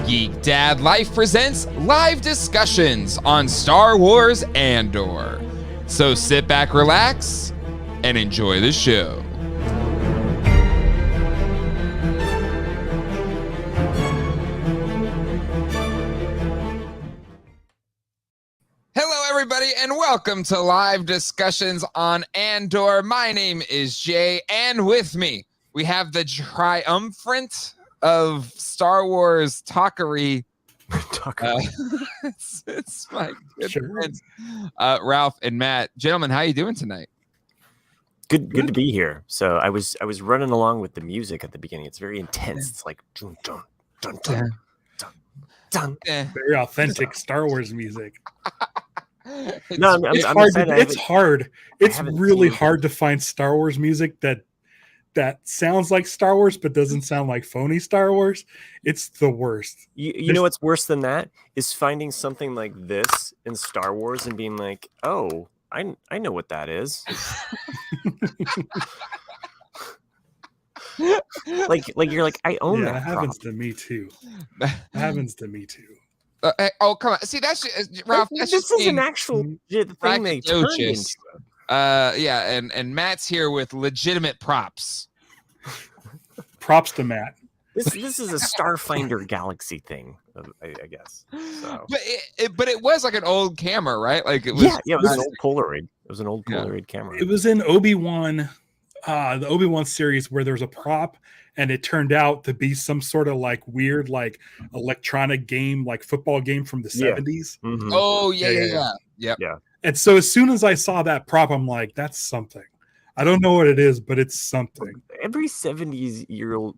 Geek Dad Life presents live discussions on Star Wars Andor. So sit back, relax, and enjoy the show. Hello, everybody, and welcome to live discussions on Andor. My name is Jay, and with me, we have the triumphant of Star Wars talkery. It's my good friends, Ralph and Matt. Gentlemen, how you doing tonight? Good to be here. So I was running along with the music at the beginning. It's very intense. It's like dun dun dun dun dun dun. Very authentic Star Wars music. It's hard. It's really hard to find Star Wars music that sounds like Star Wars but doesn't sound like phony Star Wars. It's the worst. You know what's worse than that is finding something like this in Star Wars and being like, oh, I know what that is. like you're like, I own that. That happens to me too. Oh, come on. See, that's Ralph. This is an actual thing they turned into. Yeah, and Matt's here with legitimate props. Props to Matt. This is a Starfinder Galaxy thing, I guess. So. But it was like an old camera, right? Like it was. Yeah, it was an old Polaroid. It was an old Polaroid camera. It was in Obi-Wan, the Obi-Wan series where there was a prop, and it turned out to be some sort of like weird, like electronic game, like football game from the 70s. Mm-hmm. Oh yeah. And so as soon as I saw that prop, I'm like, that's something. I don't know what it is, but it's something. Every 70s year old,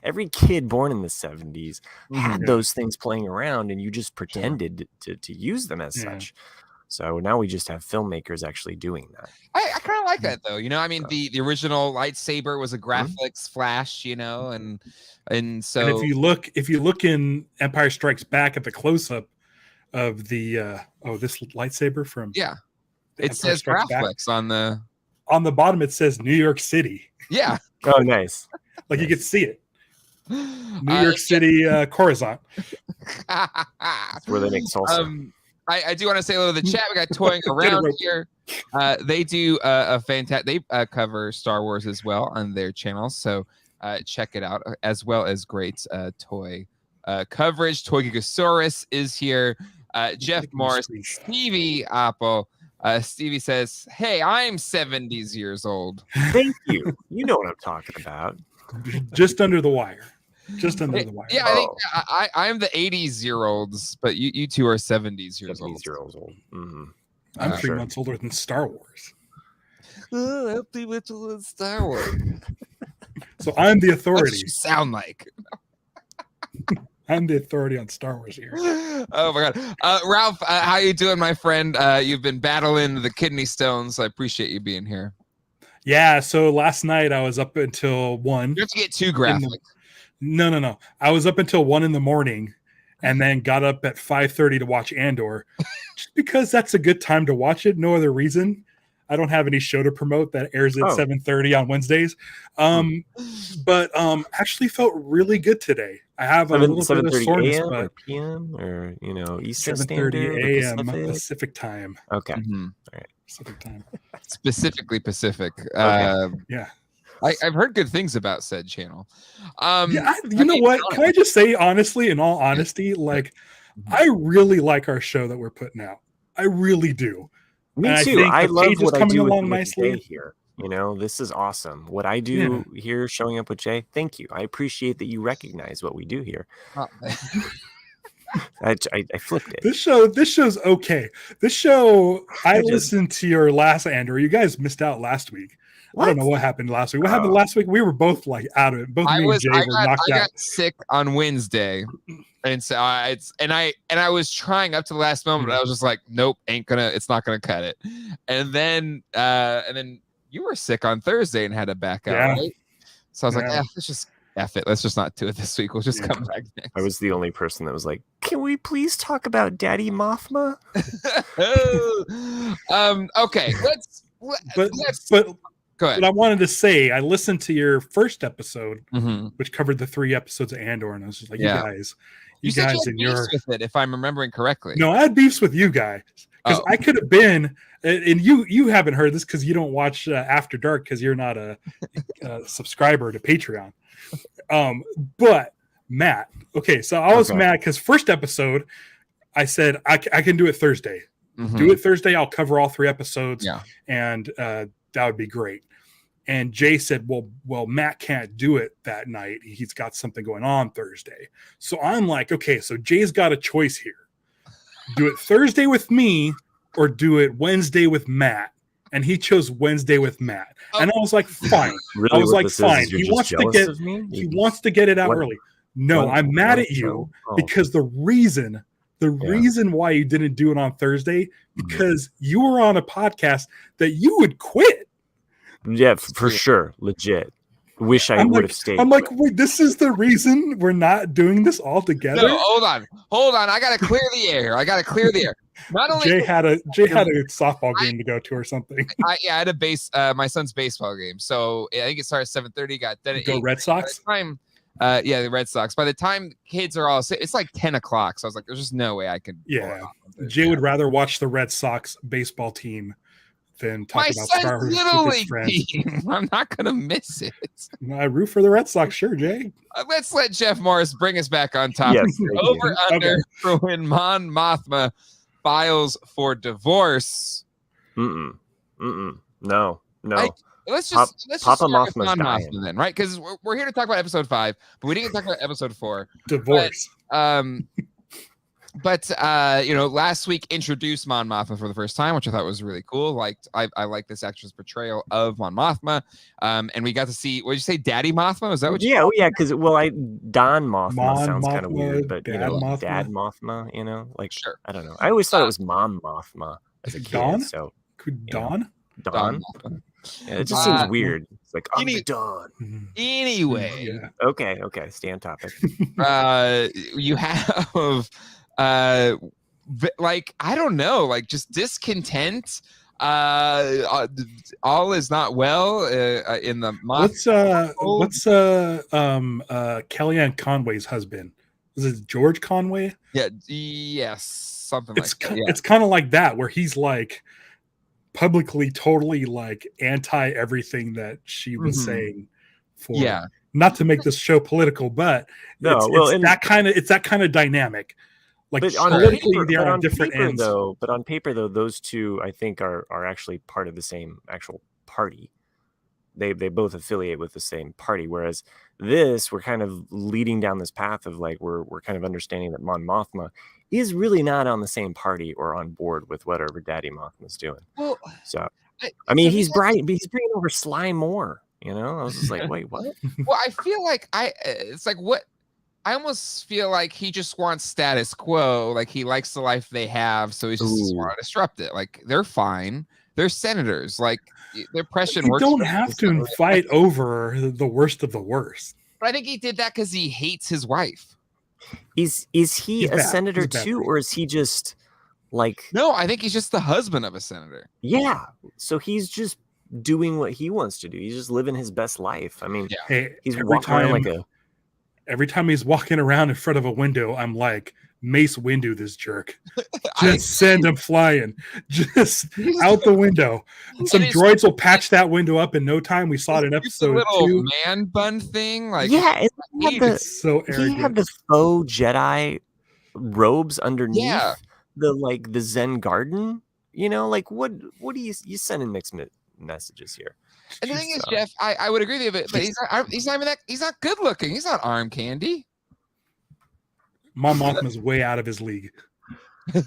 every kid born in the 70s had those things playing around, and you just pretended to use them as such. So now we just have filmmakers actually doing that. I kind of like that though. You know, I mean, the original lightsaber was a graphics flash, you know, and so. And if you look in Empire Strikes Back at the close up of the this lightsaber from it says graphics on the bottom. It says New York City. Yeah. Oh, nice. Like you can see it. New York City, Coruscant. That's where they make salsa. I do want to say hello to the chat. We got toying around here. They do a fantastic. They cover Star Wars as well on their channel, so check it out. As well as great toy coverage. Toy Gigasaurus is here. Jeff Morris, Stevie Apple. Stevie says, "Hey, I'm 70s years old." Thank you. You know what I'm talking about. Just under the wire. Just under the wire. Yeah, I think I'm the 80s-year-olds, but you two are 70s years old. Mm-hmm. I'm 3 months older than Star Wars. I'm 3 months older than Star Wars. So I'm the What authority. does you sound like? I'm the authority on Star Wars here. Oh my God, Ralph, how you doing, my friend? You've been battling the kidney stones. I appreciate you being here. Yeah. So last night I was up until 1. You have to get too graphic. No. I was up until 1 a.m. and then got up at 5:30 to watch Andor, just because that's a good time to watch it. No other reason. I don't have any show to promote that airs at 7:30 on Wednesdays. But actually felt really good today. I have a little bit of soreness, but or PM or Eastern Standard 7:30 a.m. Pacific time. Okay. Mm-hmm. All right. Pacific time. Specifically Pacific. Yeah. I've heard good things about said channel. You know what? Can I just say honestly, in all honesty, like I really like our show that we're putting out. I really do. Me too. I love what I do with Jay here. This is awesome. What I do here, showing up with Jay. Thank you. I appreciate that you recognize what we do here. I flipped it. This show's okay. This show, I listened to your last Andor. You guys missed out last week. What? I don't know what happened last week. What happened last week? We were both like out of it. Both me and Jay were knocked out. I got sick on Wednesday, and so I was trying up to the last moment. I was just like, nope, it's not gonna cut it. And then you were sick on Thursday and had to back out, right? So I was like, let's just F it. Let's just not do it this week. We'll just come back next. I was the only person that was like, can we please talk about Daddy Mothma? Okay, let's Go ahead. But I wanted to say, I listened to your first episode, Mm-hmm. which covered the 3 episodes of Andor, and I was just like, Yeah. you said guys you had in beefs your with it, if I'm remembering correctly. No, I had beefs with you guys because I could have been, and you haven't heard this because you don't watch After Dark because you're not a subscriber to Patreon. But Matt, okay, so I was mad because first episode, I said I can do it Thursday. Mm-hmm. Do it Thursday. I'll cover all 3 episodes, and that would be great. And Jay said, well, Matt can't do it that night. He's got something going on Thursday. So I'm like, okay, so Jay's got a choice here. Do it Thursday with me or do it Wednesday with Matt. And he chose Wednesday with Matt. And I was like, fine. Really, I was like, fine. He wants to get it out early. No, I'm mad at you because the reason why you didn't do it on Thursday, because you were on a podcast that you would quit. Yeah, for sure. Legit. Wish I would have stayed. I'm like, wait, this is the reason we're not doing this all together? No, hold on. I got to clear the air. Not only Jay had a softball game to go to or something. I had my son's baseball game. So I think it started at 7:30. Got done at Go 8. Red Sox? The Red Sox. By the time kids are all, it's like 10 o'clock. So I was like, there's just no way I could. Yeah. Jay would rather watch the Red Sox baseball team than talk about Star Wars with his friends. I'm not going to miss it. I root for the Red Sox, sure, Jay. Let's let Jeff Morris bring us back on topic. Yes, Over-under for when Mon Mothma files for divorce. No. Let's just Papa start with Mothma's Mon dying. Mothma then, right? Because we're here to talk about episode 5, but we didn't talk about episode 4. Divorce. But last week introduced Mon Mothma for the first time, which I thought was really cool. I like this actress' portrayal of Mon Mothma, and we got to see. What did you say, Daddy Mothma? Was that what? Because Don Mothma sounds kind of weird, but Dad Mothma. Like sure. I don't know. I always thought it was Mom Mothma as a kid. Dawn? So Dawn? Dawn. Yeah, it just seems weird. It's like I'm the Dawn. Anyway. Yeah. Okay. Stay on topic. You have. Like I don't know, like just discontent. All is not well in the. What's Kellyanne Conway's husband? Is it George Conway? Yeah. Yes. Something like that. Yeah. It's kind of like that, where he's like publicly totally like anti everything that she was saying. Not to make this show political, but it's that kind of dynamic. Like politically, they are on different ends. But on paper, though, those two I think are actually part of the same actual party. They both affiliate with the same party. Whereas this, we're kind of leading down this path of like we're kind of understanding that Mon Mothma is really not on the same party or on board with whatever Daddy Mothma's doing. Well, so I mean, he's bringing over Sly Moore. I was just like, wait, what? Well, I feel like it's like what. I almost feel like he just wants status quo. Like he likes the life they have, so he's just want to disrupt it. Like they're fine. They're senators. Like their oppression works. You don't have to fight over the worst of the worst. But I think he did that because he hates his wife. Is he a senator too, or is he just like? No, I think he's just the husband of a senator. Yeah. So he's just doing what he wants to do. He's just living his best life. I mean, he's walking around like a. Every time he's walking around in front of a window, I'm like, Mace Windu this jerk. Just send him flying. Just out the window. And some droids will patch that window up in no time. We saw it in episode 2. Little man bun thing. Like, it's so arrogant. He had the faux Jedi robes underneath the Zen garden. Like what are you sending mixed messages here? And the thing is, Jeff, I would agree with you, but he's not good looking. He's not arm candy. Mon Mothma's way out of his league. You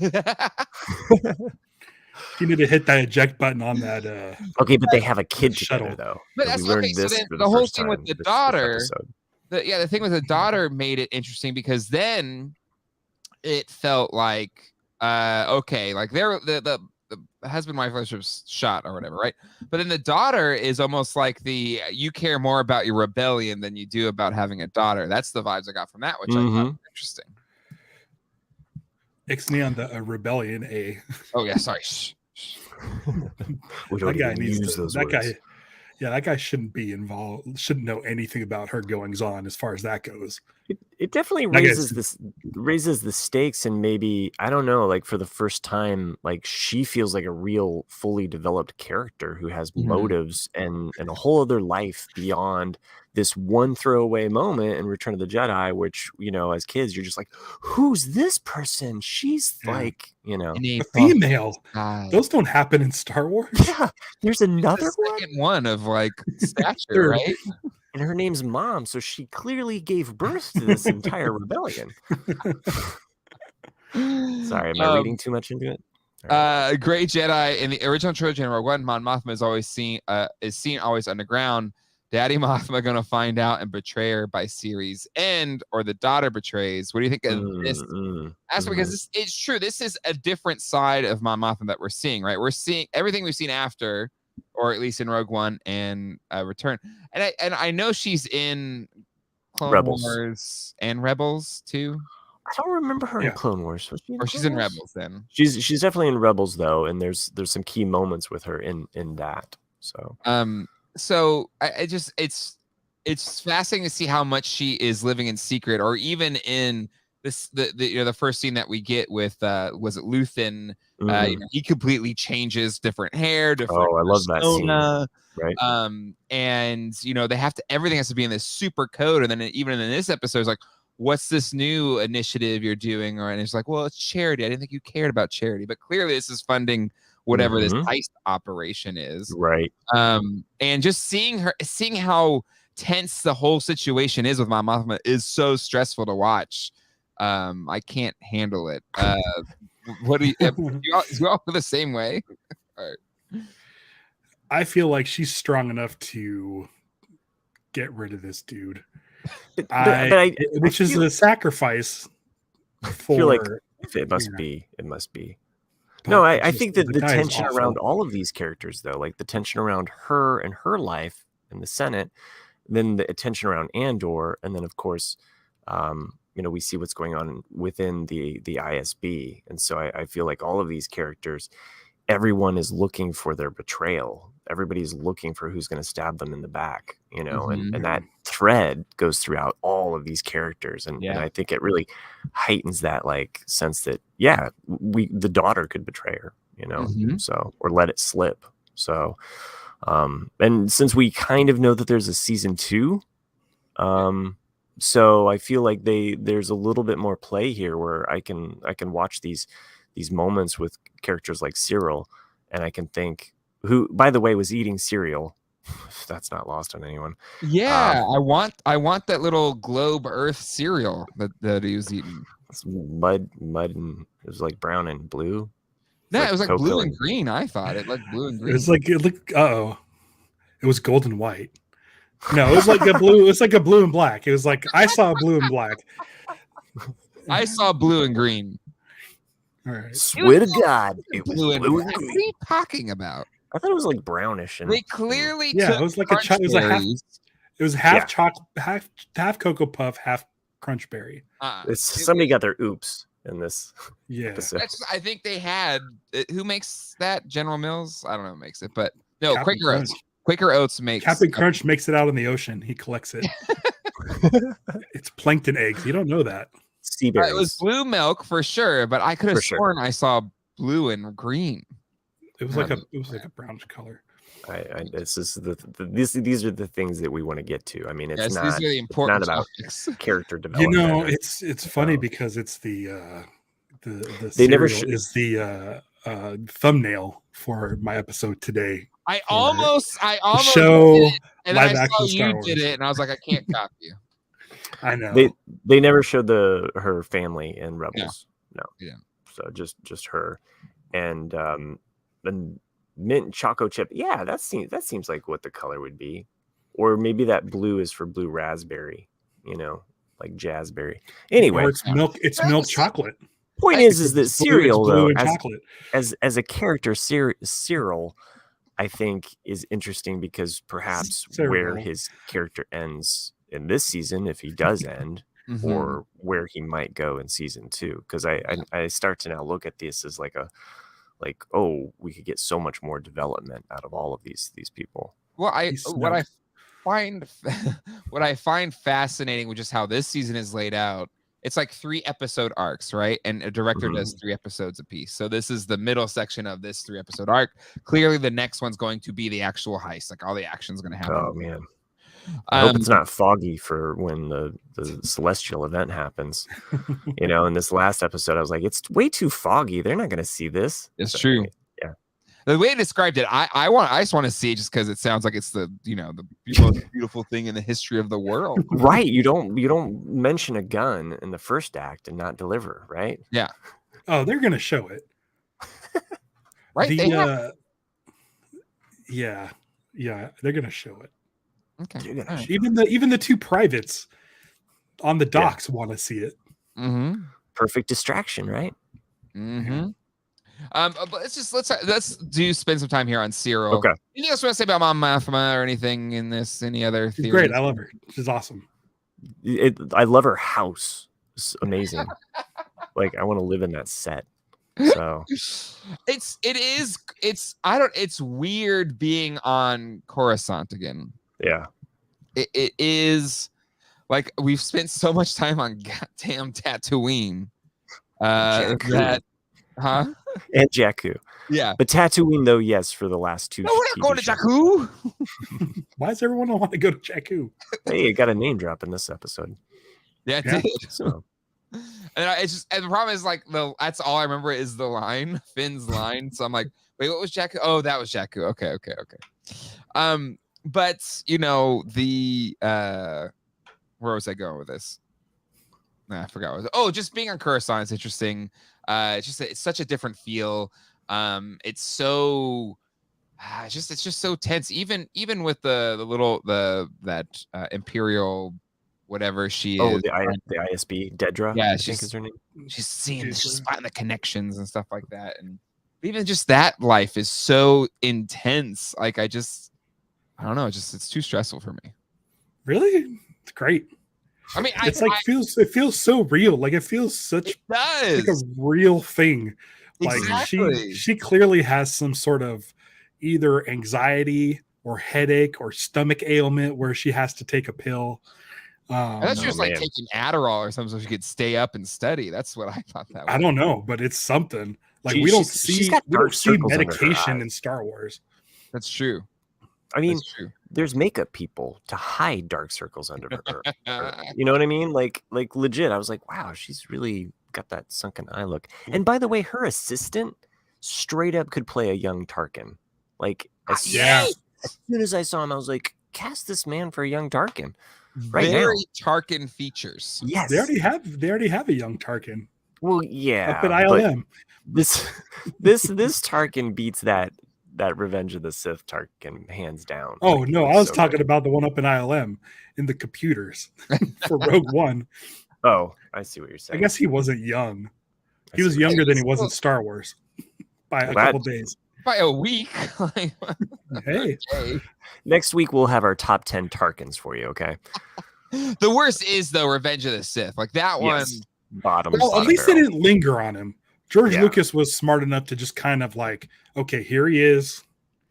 need to hit that eject button on that. Okay, but they have a kid shuttle together, though. But that's okay. So then the whole thing with the daughter, the thing with the daughter made it interesting because then it felt like okay, like they're the husband wife relationship's shot or whatever, right? But then the daughter is almost like you care more about your rebellion than you do about having a daughter. That's the vibes I got from that, which I thought was interesting. Ixnay on the rebellion, Oh yeah, sorry. We don't even use those words. Yeah, that guy shouldn't be involved. Shouldn't know anything about her goings on as far as that goes. It definitely I guess raises the stakes, and maybe, I don't know, like for the first time, like she feels like a real fully developed character who has motives and a whole other life beyond this one throwaway moment in Return of the Jedi, which, as kids you're just like, who's this person? She's like, a female. Those don't happen in Star Wars. Yeah, there's another second one of like stature, right? And her name's Mom, so she clearly gave birth to this entire rebellion. Sorry, am I reading too much into it? Right. Great Jedi in the original trilogy in Rogue One, Mon Mothma is always seen always underground. Daddy Mothma gonna find out and betray her by series end, or the daughter betrays. What do you think of this? That's because it's true. This is a different side of Mon Mothma that we're seeing, right? We're seeing everything we've seen after, or at least in Rogue One and Return. And I know she's in Clone Wars and Rebels too. I don't remember her in Clone Wars. She's in Rebels then. She's definitely in Rebels though, and there's some key moments with her in that. So it's fascinating to see how much she is living in secret, or even in this the first scene that we get with was it Luthen? He completely changes different hair, different. Oh, I love that scene. Right. And they have to, everything has to be in this super code, and then even in this episode, it's like, what's this new initiative you're doing? And it's like, well, it's charity. I didn't think you cared about charity, but clearly this is funding whatever this heist operation is. Right. And just seeing how tense the whole situation is with Mon Mothma is so stressful to watch. I can't handle it. What do you all feel the same way? All right. I feel like she's strong enough to get rid of this dude. Which is a sacrifice for. I feel like it must be. It must be. No, I think that the tension around all of these characters, though, like the tension around her and her life in the Senate, then the attention around Andor, and then of course, we see what's going on within the ISB, and so I feel like all of these characters, everyone is looking for their betrayal. Everybody's looking for who's going to stab them in the back, and that thread goes throughout all of these characters. And I think it really heightens that like sense that, the daughter could betray her, so, or let it slip. So, and since we kind of know that there's a season 2, so I feel like there's a little bit more play here where I can watch these moments with characters like Cyril, and I can think, who, by the way, was eating cereal. If that's not lost on anyone. Yeah, I want that little globe Earth cereal that he was eating. It's mud, and it was like brown and blue. No, it was like blue and green. I thought it like blue and green. It was gold and white. No, it was like a blue. It was like a blue and black. It was like I saw blue and black. I saw blue and green. All right. Swear to God, it was blue and green. What are you talking about? I thought it was like brownish. And they clearly it was like it was half chocolate, half Cocoa Puff, half Crunch Berry. Somebody got their oops in this. Yeah, I think they had. Who makes that? General Mills? I don't know who makes it, but no, Captain Quaker Oats. Quaker Oats makes Captain Crunch makes it out in the ocean. He collects it. It's plankton eggs. You don't know that. Sea berries. It was blue milk for sure, but I could have sworn I saw blue and green. It was like a brownish color. These are the things that we want to get to. I mean, it's not, these are the important it's not about character development. It's funny because it's the they never is the thumbnail for my episode today. I almost show did it, and live then I saw action Star you Wars. did it, and I was like, I can't copy you. I know they never showed her family in Rebels. No. Yeah. So just her, and mint choco chip. Yeah, that seems like what the color would be, or maybe that blue is for blue raspberry. Like jazzberry. Anyway, or it's milk. It's milk chocolate. Point is that cereal though, as a character, Cyril, I think is interesting because perhaps where his character ends in this season, if he does end, or where he might go in season 2, because I start to now look at this as we could get so much more development out of all of these people. Well, He's snowed. what I find fascinating with just how this season is laid out, it's like 3 episode arcs, right? And a director does 3 episodes a piece. So this is the middle section of this 3 episode arc. Clearly, the next one's going to be the actual heist. Like all the action's going to happen. Oh man, I hope it's not foggy for when the celestial event happens. You know, in this last episode, I was like, it's way too foggy. They're not going to see this. It's true. Yeah. The way I described it, I just want to see it just because it sounds like it's the most beautiful thing in the history of the world. Right. You don't mention a gun in the first act and not deliver, right? Yeah. Oh, they're gonna show it. Right. Yeah, they're gonna show it. Okay. Right. Even the 2 privates on the docks want to see it. Mm-hmm. Perfect distraction, right? Mm-hmm. But let's spend some time here on Cyril. Okay. Anything else you want to say about Mom Mathma or anything in this? Any other theories? She's great. I love her. She's awesome. I love her house. It's amazing. Like I want to live in that set. So it's weird being on Coruscant again. Yeah. It is like we've spent so much time on goddamn Tatooine. And Jakku. Yeah. But Tatooine, though, yes, for the last 2. No, we're not going to Jakku. Why does everyone want to go to Jakku? Hey, it got a name drop in this episode. Yeah, it did. So. And the problem is like that's all I remember is the line, Finn's line. So I'm like, wait, what was Jakku? Oh, that was Jakku. Okay. But where was I going with this? I forgot. Just being on Coruscant is interesting. It's such a different feel. It's so it's just so tense. Even with that Imperial whatever she is. The ISB Dedra. Yeah, I think is her name. She's finding the connections and stuff like that, and even just that life is so intense. Like I don't know. It's too stressful for me. Really, it's great. I mean, it feels so real. Like it feels like a real thing. Exactly. Like she clearly has some sort of either anxiety or headache or stomach ailment where she has to take a pill. That's just like taking Adderall or something so she could stay up and study. That's what I thought that was. I don't know, but it's something. Like we don't see medication in Star Wars. That's true. I mean, there's makeup people to hide dark circles under her. You know what I mean? Like legit. I was like, wow, she's really got that sunken eye look. And by the way, her assistant straight up could play a young Tarkin. Like, as soon as I saw him, I was like, cast this man for a young Tarkin. Very Tarkin features. Yes, they already have a young Tarkin. Well, yeah, up at ILM. This Tarkin beats that Revenge of the Sith Tarkin hands down. Oh no, I was talking about the one up in ILM in the computers for Rogue One. Oh, I see what you're saying. I guess he wasn't young. He was younger than he was in Star Wars by a couple days. By a week. Hey. Next week we'll have our top 10 Tarkins for you, okay? The worst is though Revenge of the Sith. Like that one. Bottom. Well, at least they didn't linger on him. George Lucas was smart enough to just kind of like, okay, here he is.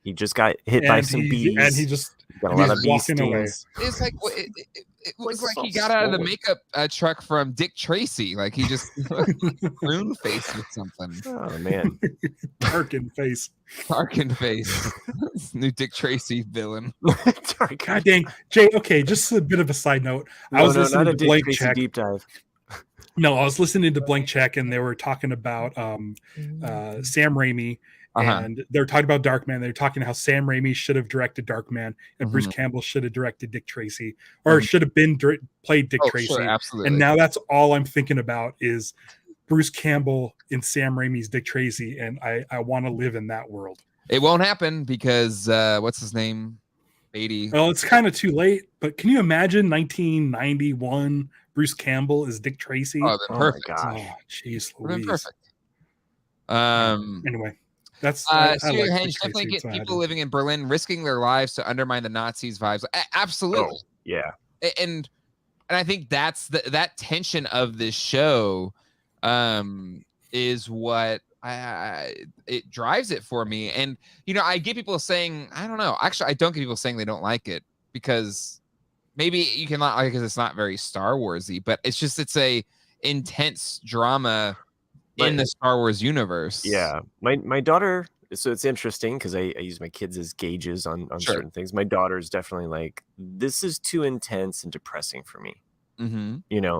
He just got hit by some bees. And he just got a lot of bee walking away. It's like it looks like he got out of the makeup truck from Dick Tracy. Like he just prune face with something. Oh man, Tarkin face. New Dick Tracy villain. God dang, Jay. Okay, just a bit of a side note. I was listening to Blank Check. Deep dive. No, I was listening to Blank Check, and they were talking about Sam Raimi. And they're talking about Darkman. They're talking how Sam Raimi should have directed Darkman, and Bruce Campbell should have directed Dick Tracy, or should have been played Dick Tracy. Sure, absolutely. And now that's all I'm thinking about is Bruce Campbell in Sam Raimi's Dick Tracy, and I want to live in that world. It won't happen because what's his name? Beatty. Well, it's kind of too late. But can you imagine 1991 Bruce Campbell as Dick Tracy? Oh, perfect. My gosh. Oh, jeez, Louise. Perfect. Anyway. That's definitely get people living in Berlin risking their lives to undermine the Nazis' vibes. Absolutely. Oh, yeah. And I think that's that tension of this show is what it drives it for me. And I get people saying, I don't know. Actually, I don't get people saying they don't like it because maybe you can not like it because it's not very Star Warsy, but it's a intense drama in the Star Wars universe. Yeah, my daughter. So it's interesting because I use my kids as gauges on certain things. My daughter's definitely like, this is too intense and depressing for me. Mm-hmm.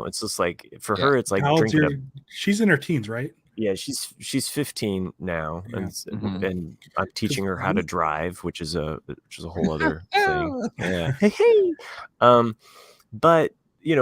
It's just like for her, it's like drinking. She's in her teens, right? Yeah, she's 15 now, and I'm teaching her how to drive, which is a whole other thing. Yeah, hey. But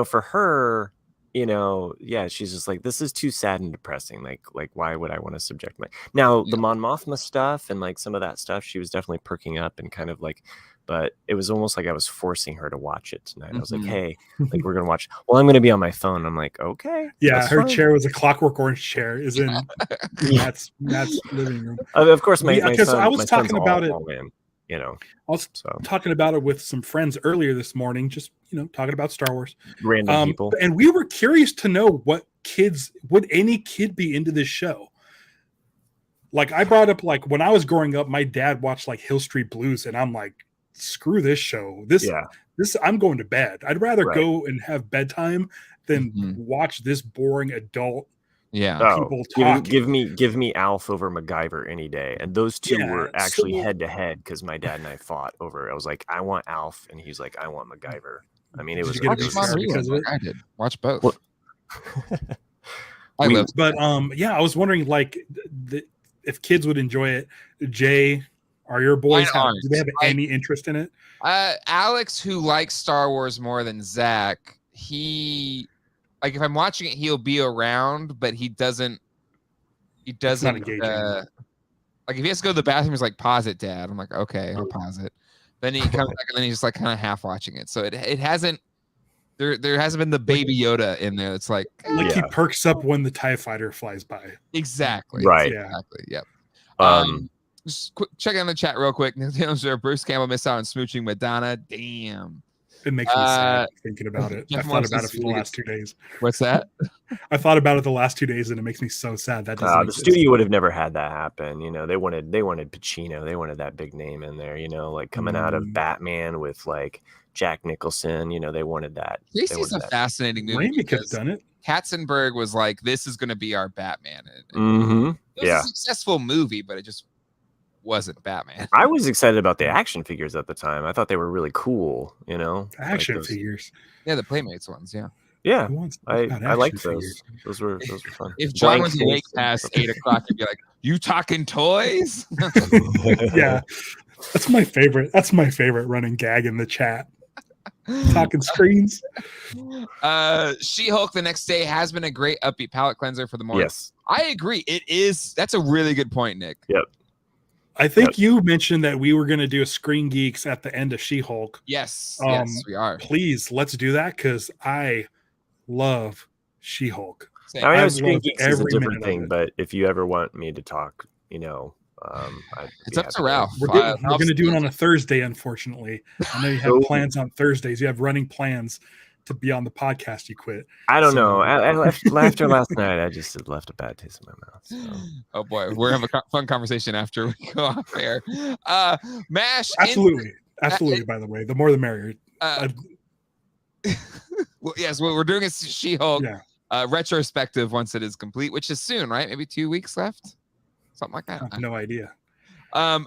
for her, she's just like, this is too sad and depressing. Like why would I want to subject the Mon Mothma stuff and like some of that stuff, she was definitely perking up and kind of like, but it was almost like I was forcing her to watch it tonight. I was like, hey, like we're gonna watch. Well, I'm gonna be on my phone. I'm like, okay. Yeah, her chair was a Clockwork Orange chair. Is in Matt's living room. Of course, my son, I was talking about it. I was talking about it with some friends earlier this morning, just talking about Star Wars. Random people. And we were curious to know would any kid be into this show? Like I brought up, like when I was growing up, my dad watched like Hill Street Blues, and I'm like, screw this show. This I'm going to bed. I'd rather go and have bedtime than watch this boring adult people talking. Give me Alf over MacGyver any day. And those two were actually head to head because my dad and I fought over it. I was like, I want Alf, and he's like, I want MacGyver. I mean, it was I did watch both. Well, I was wondering like if kids would enjoy it. Jay, are your boys do they have any interest in it? Alex, who likes Star Wars more than Zach, he like if I'm watching it, he'll be around, but he doesn't like if he has to go to the bathroom, he's like, pause it, Dad. I'm like, okay, I'll pause it. Then he comes back and then he's just like kind of half watching it. So it hasn't there hasn't been the baby Yoda in there. It's like he perks up when the TIE fighter flies by. Exactly. Right. Exactly. Yep. Just check in the chat real quick. Bruce Campbell missed out on smooching Madonna. Damn. It makes me sad thinking about it. I thought about it for the last 2 days. What's that? I thought about it the last 2 days, and it makes me so sad. That the studio would have never had that happen. They wanted Pacino. They wanted that big name in there. Like coming out of Batman with like Jack Nicholson. They wanted that. Casey's a fascinating movie. Raimi could have done it. Katzenberg was like, "This is going to be our Batman." It was a successful movie, but it just wasn't Batman. I was excited about the action figures at the time. I thought they were really cool. Action figures. Yeah, the Playmates ones. Yeah. Yeah, I liked those. Those were fun. If John was awake past 8 o'clock, he'd be like, "You talking toys?" Yeah, that's my favorite. That's my favorite running gag in the chat. Talking screens. She-Hulk the next day has been a great upbeat palate cleanser for the morning. Yes, I agree. It is. That's a really good point, Nick. Yep. I think you mentioned that we were going to do a Screen Geeks at the end of She-Hulk. Yes, yes, we are. Please, let's do that because I love She-Hulk. I know Screen Geeks is a different thing, but if you ever want me to talk, it's up to Ralph. We're going to do it on a Thursday, unfortunately. I know you have plans on Thursdays. You have running plans to be on the podcast. You quit. I don't know. I left after last night. I just left a bad taste in my mouth. So. Oh boy, we're having a fun conversation after we go off air. MASH. Absolutely. By the way, the more the merrier. Well, yes, we're doing a She-Hulk retrospective once it is complete, which is soon, right? Maybe 2 weeks left, something like that. I have no idea.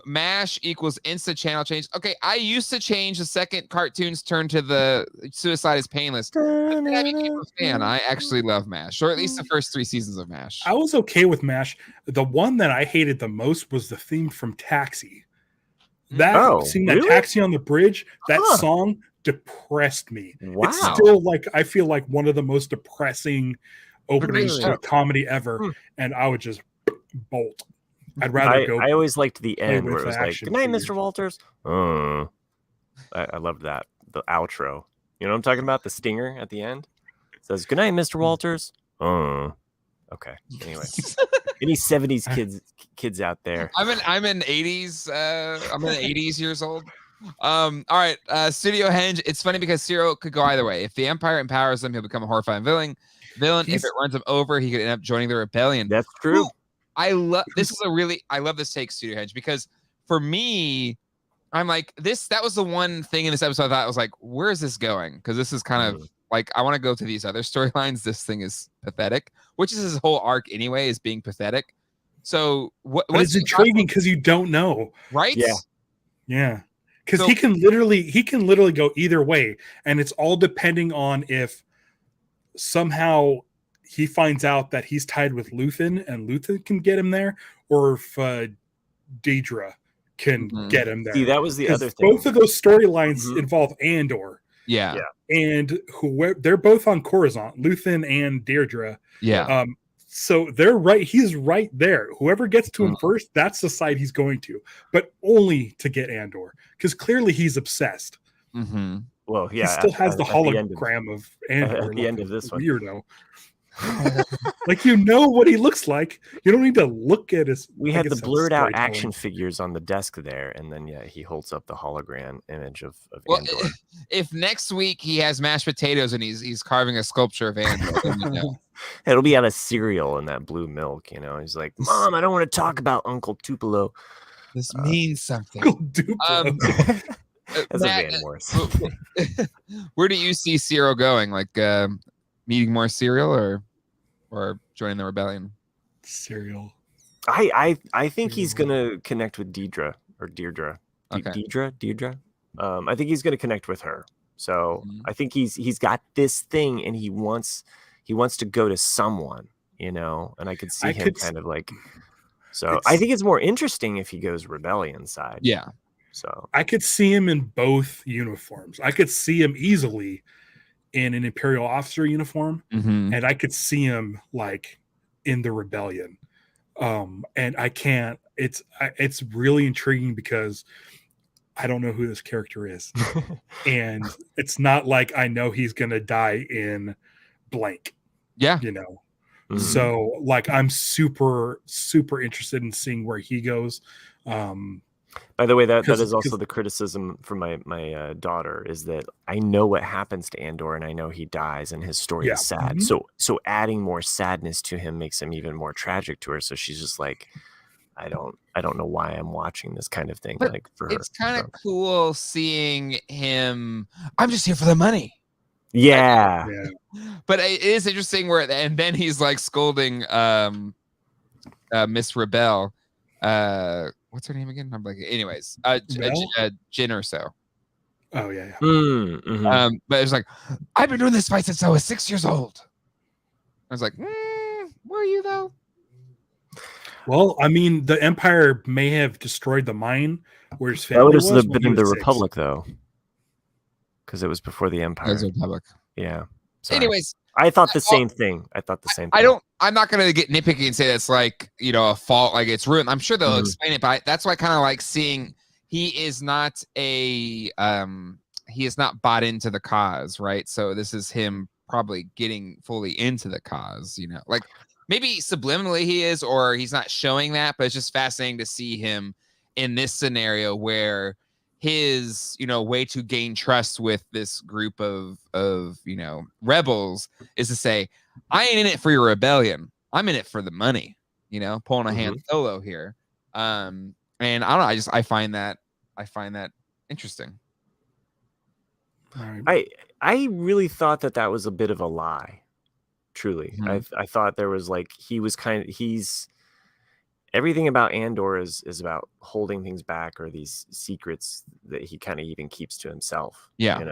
MASH equals instant channel change. Okay, I used to change the second cartoons turn to the Suicide is Painless. But then I became a fan. I actually love MASH, or at least the first 3 seasons of MASH. I was okay with MASH. The one that I hated the most was the theme from Taxi. Seeing that Taxi on the bridge, that song depressed me. Wow. It's still I feel like one of the most depressing openings to a comedy ever, and I would just bolt. I'd rather go. I always liked the end where it was like, "Good night, Mr. Walters." I loved that. The outro. You know what I'm talking about? The stinger at the end. It says, "Good night, Mr. Walters." Okay. Anyway, any 70s kids out there? I'm in 80s. I'm in 80s years old. All right. Studio Henge. It's funny because Cyril could go either way. If the Empire empowers him, he'll become a horrifying villain. If it runs him over, he could end up joining the rebellion. That's true. I love this take, Studio Hedge, because for me, I'm like that was the one thing in this episode I thought I was like, where is this going? Because this is kind of like, I want to go to these other storylines. This thing is pathetic, which is his whole arc anyway, is being pathetic. So but it's intriguing because you don't know, right? Yeah. Because he can literally go either way, and it's all depending on if somehow he finds out that he's tied with Luthen and Luthen can get him there, or if Deidre can get him there. See, that was the other thing. Both of those storylines involve Andor. Yeah. And they're both on Coruscant, Luthen and Deirdre. Yeah. So they're right. He's right there. Whoever gets to him first, that's the side he's going to, but only to get Andor, because clearly he's obsessed. Well, yeah, he still has the hologram of Andor at the end of this one. Weirdo. Like, you know what he looks like. You don't need to look at his. We had the blurred out action figures on the desk there, and then he holds up the hologram image of Andor. If next week he has mashed potatoes and he's carving a sculpture of Andor, it'll be out of cereal and that blue milk. He's like, Mom, I don't want to talk about Uncle Tupelo. This means something. That's Matt, a Van Morse. Where do you see Cyril going? Like needing more cereal or joining the rebellion? Cereal. I think he's gonna connect with Deirdre. Okay. Deirdre. I think he's gonna connect with her. So I think he's got this thing, and he wants to go to someone, and I could see him kind of like. So I think it's more interesting if he goes rebellion side. Yeah. So I could see him in both uniforms. I could see him easily in an Imperial officer uniform, and I could see him like in the rebellion. And I can't. It's really intriguing because I don't know who this character is, and it's not like I know he's gonna die in blank. Yeah, So like, I'm super interested in seeing where he goes. By the way, that is also the criticism from my daughter, is that I know what happens to Andor, and I know he dies, and his story is sad. So adding more sadness to him makes him even more tragic to her. So she's just like, I don't know why I'm watching this kind of thing. But like, for her, it's kind of cool seeing him. I'm just here for the money. Yeah. But it is interesting and then he's like scolding Miss Rebel. What's her name again? I'm like, anyways, Jin or so. Oh yeah. But it's like, I've been doing this fight since I was 6 years old. I was like, were you though? Well, I mean, the Empire may have destroyed the mine where his family that would was. have been the Republic, though, because it was before the Empire. It was the Republic. Yeah. Sorry. Anyways, I thought the same thing. I'm not gonna get nitpicky and say that's like, a fault, like it's ruined. I'm sure they'll explain it, but that's why I kind of like seeing he is not bought into the cause, right? So this is him probably getting fully into the cause, like maybe subliminally he is, or he's not showing that, but it's just fascinating to see him in this scenario where his way to gain trust with this group of rebels is to say, I ain't in it for your rebellion, I'm in it for the money, pulling a Han Solo here. And I don't know, I find that interesting. I really thought that was a bit of a lie, truly. I thought there was like, he's everything about Andor is about holding things back, or these secrets that he kind of even keeps to himself. Yeah.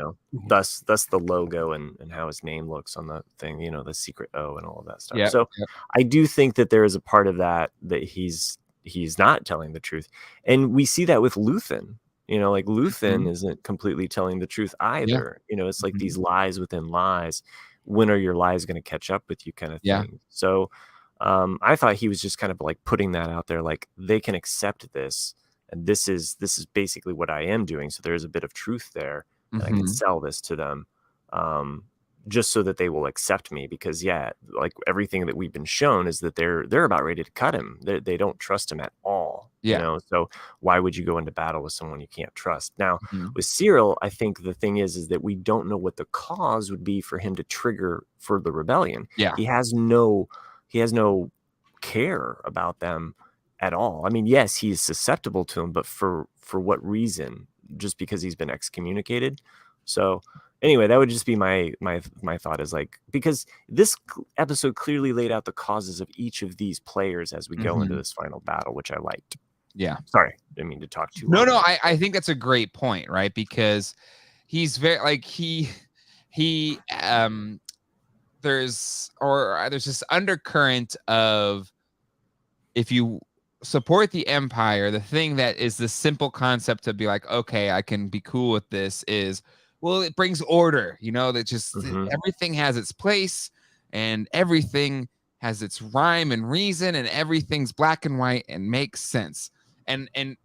Thus the logo and how his name looks on the thing, the secret O and all of that stuff. Yeah. So I do think that there is a part of that he's not telling the truth. And we see that with Luthen. Like Luthen isn't completely telling the truth either. It's like these lies within lies. When are your lies going to catch up with you, kind of thing? Yeah. So I thought he was just kind of like putting that out there, like they can accept this, and this is basically what I am doing. So there's a bit of truth there, and I can sell this to them, just so that they will accept me. Because like everything that we've been shown is that they're about ready to cut him. They don't trust him at all. So why would you go into battle with someone you can't trust? Now with Cyril, I think the thing is that we don't know what the cause would be for him to trigger for the rebellion. Yeah, he has no care about them at all. I mean, yes, he's susceptible to them, but for what reason? Just because he's been excommunicated? So anyway, that would just be my thought, is like, because this episode clearly laid out the causes of each of these players as we go into this final battle, which I liked. Yeah. Sorry, didn't mean to talk too long. No, I think that's a great point, right? Because he's very like there's this undercurrent of, if you support the Empire, the thing that is the simple concept to be like, okay, I can be cool with this is, well, it brings order, that just everything has its place and everything has its rhyme and reason and everything's black and white and makes sense. And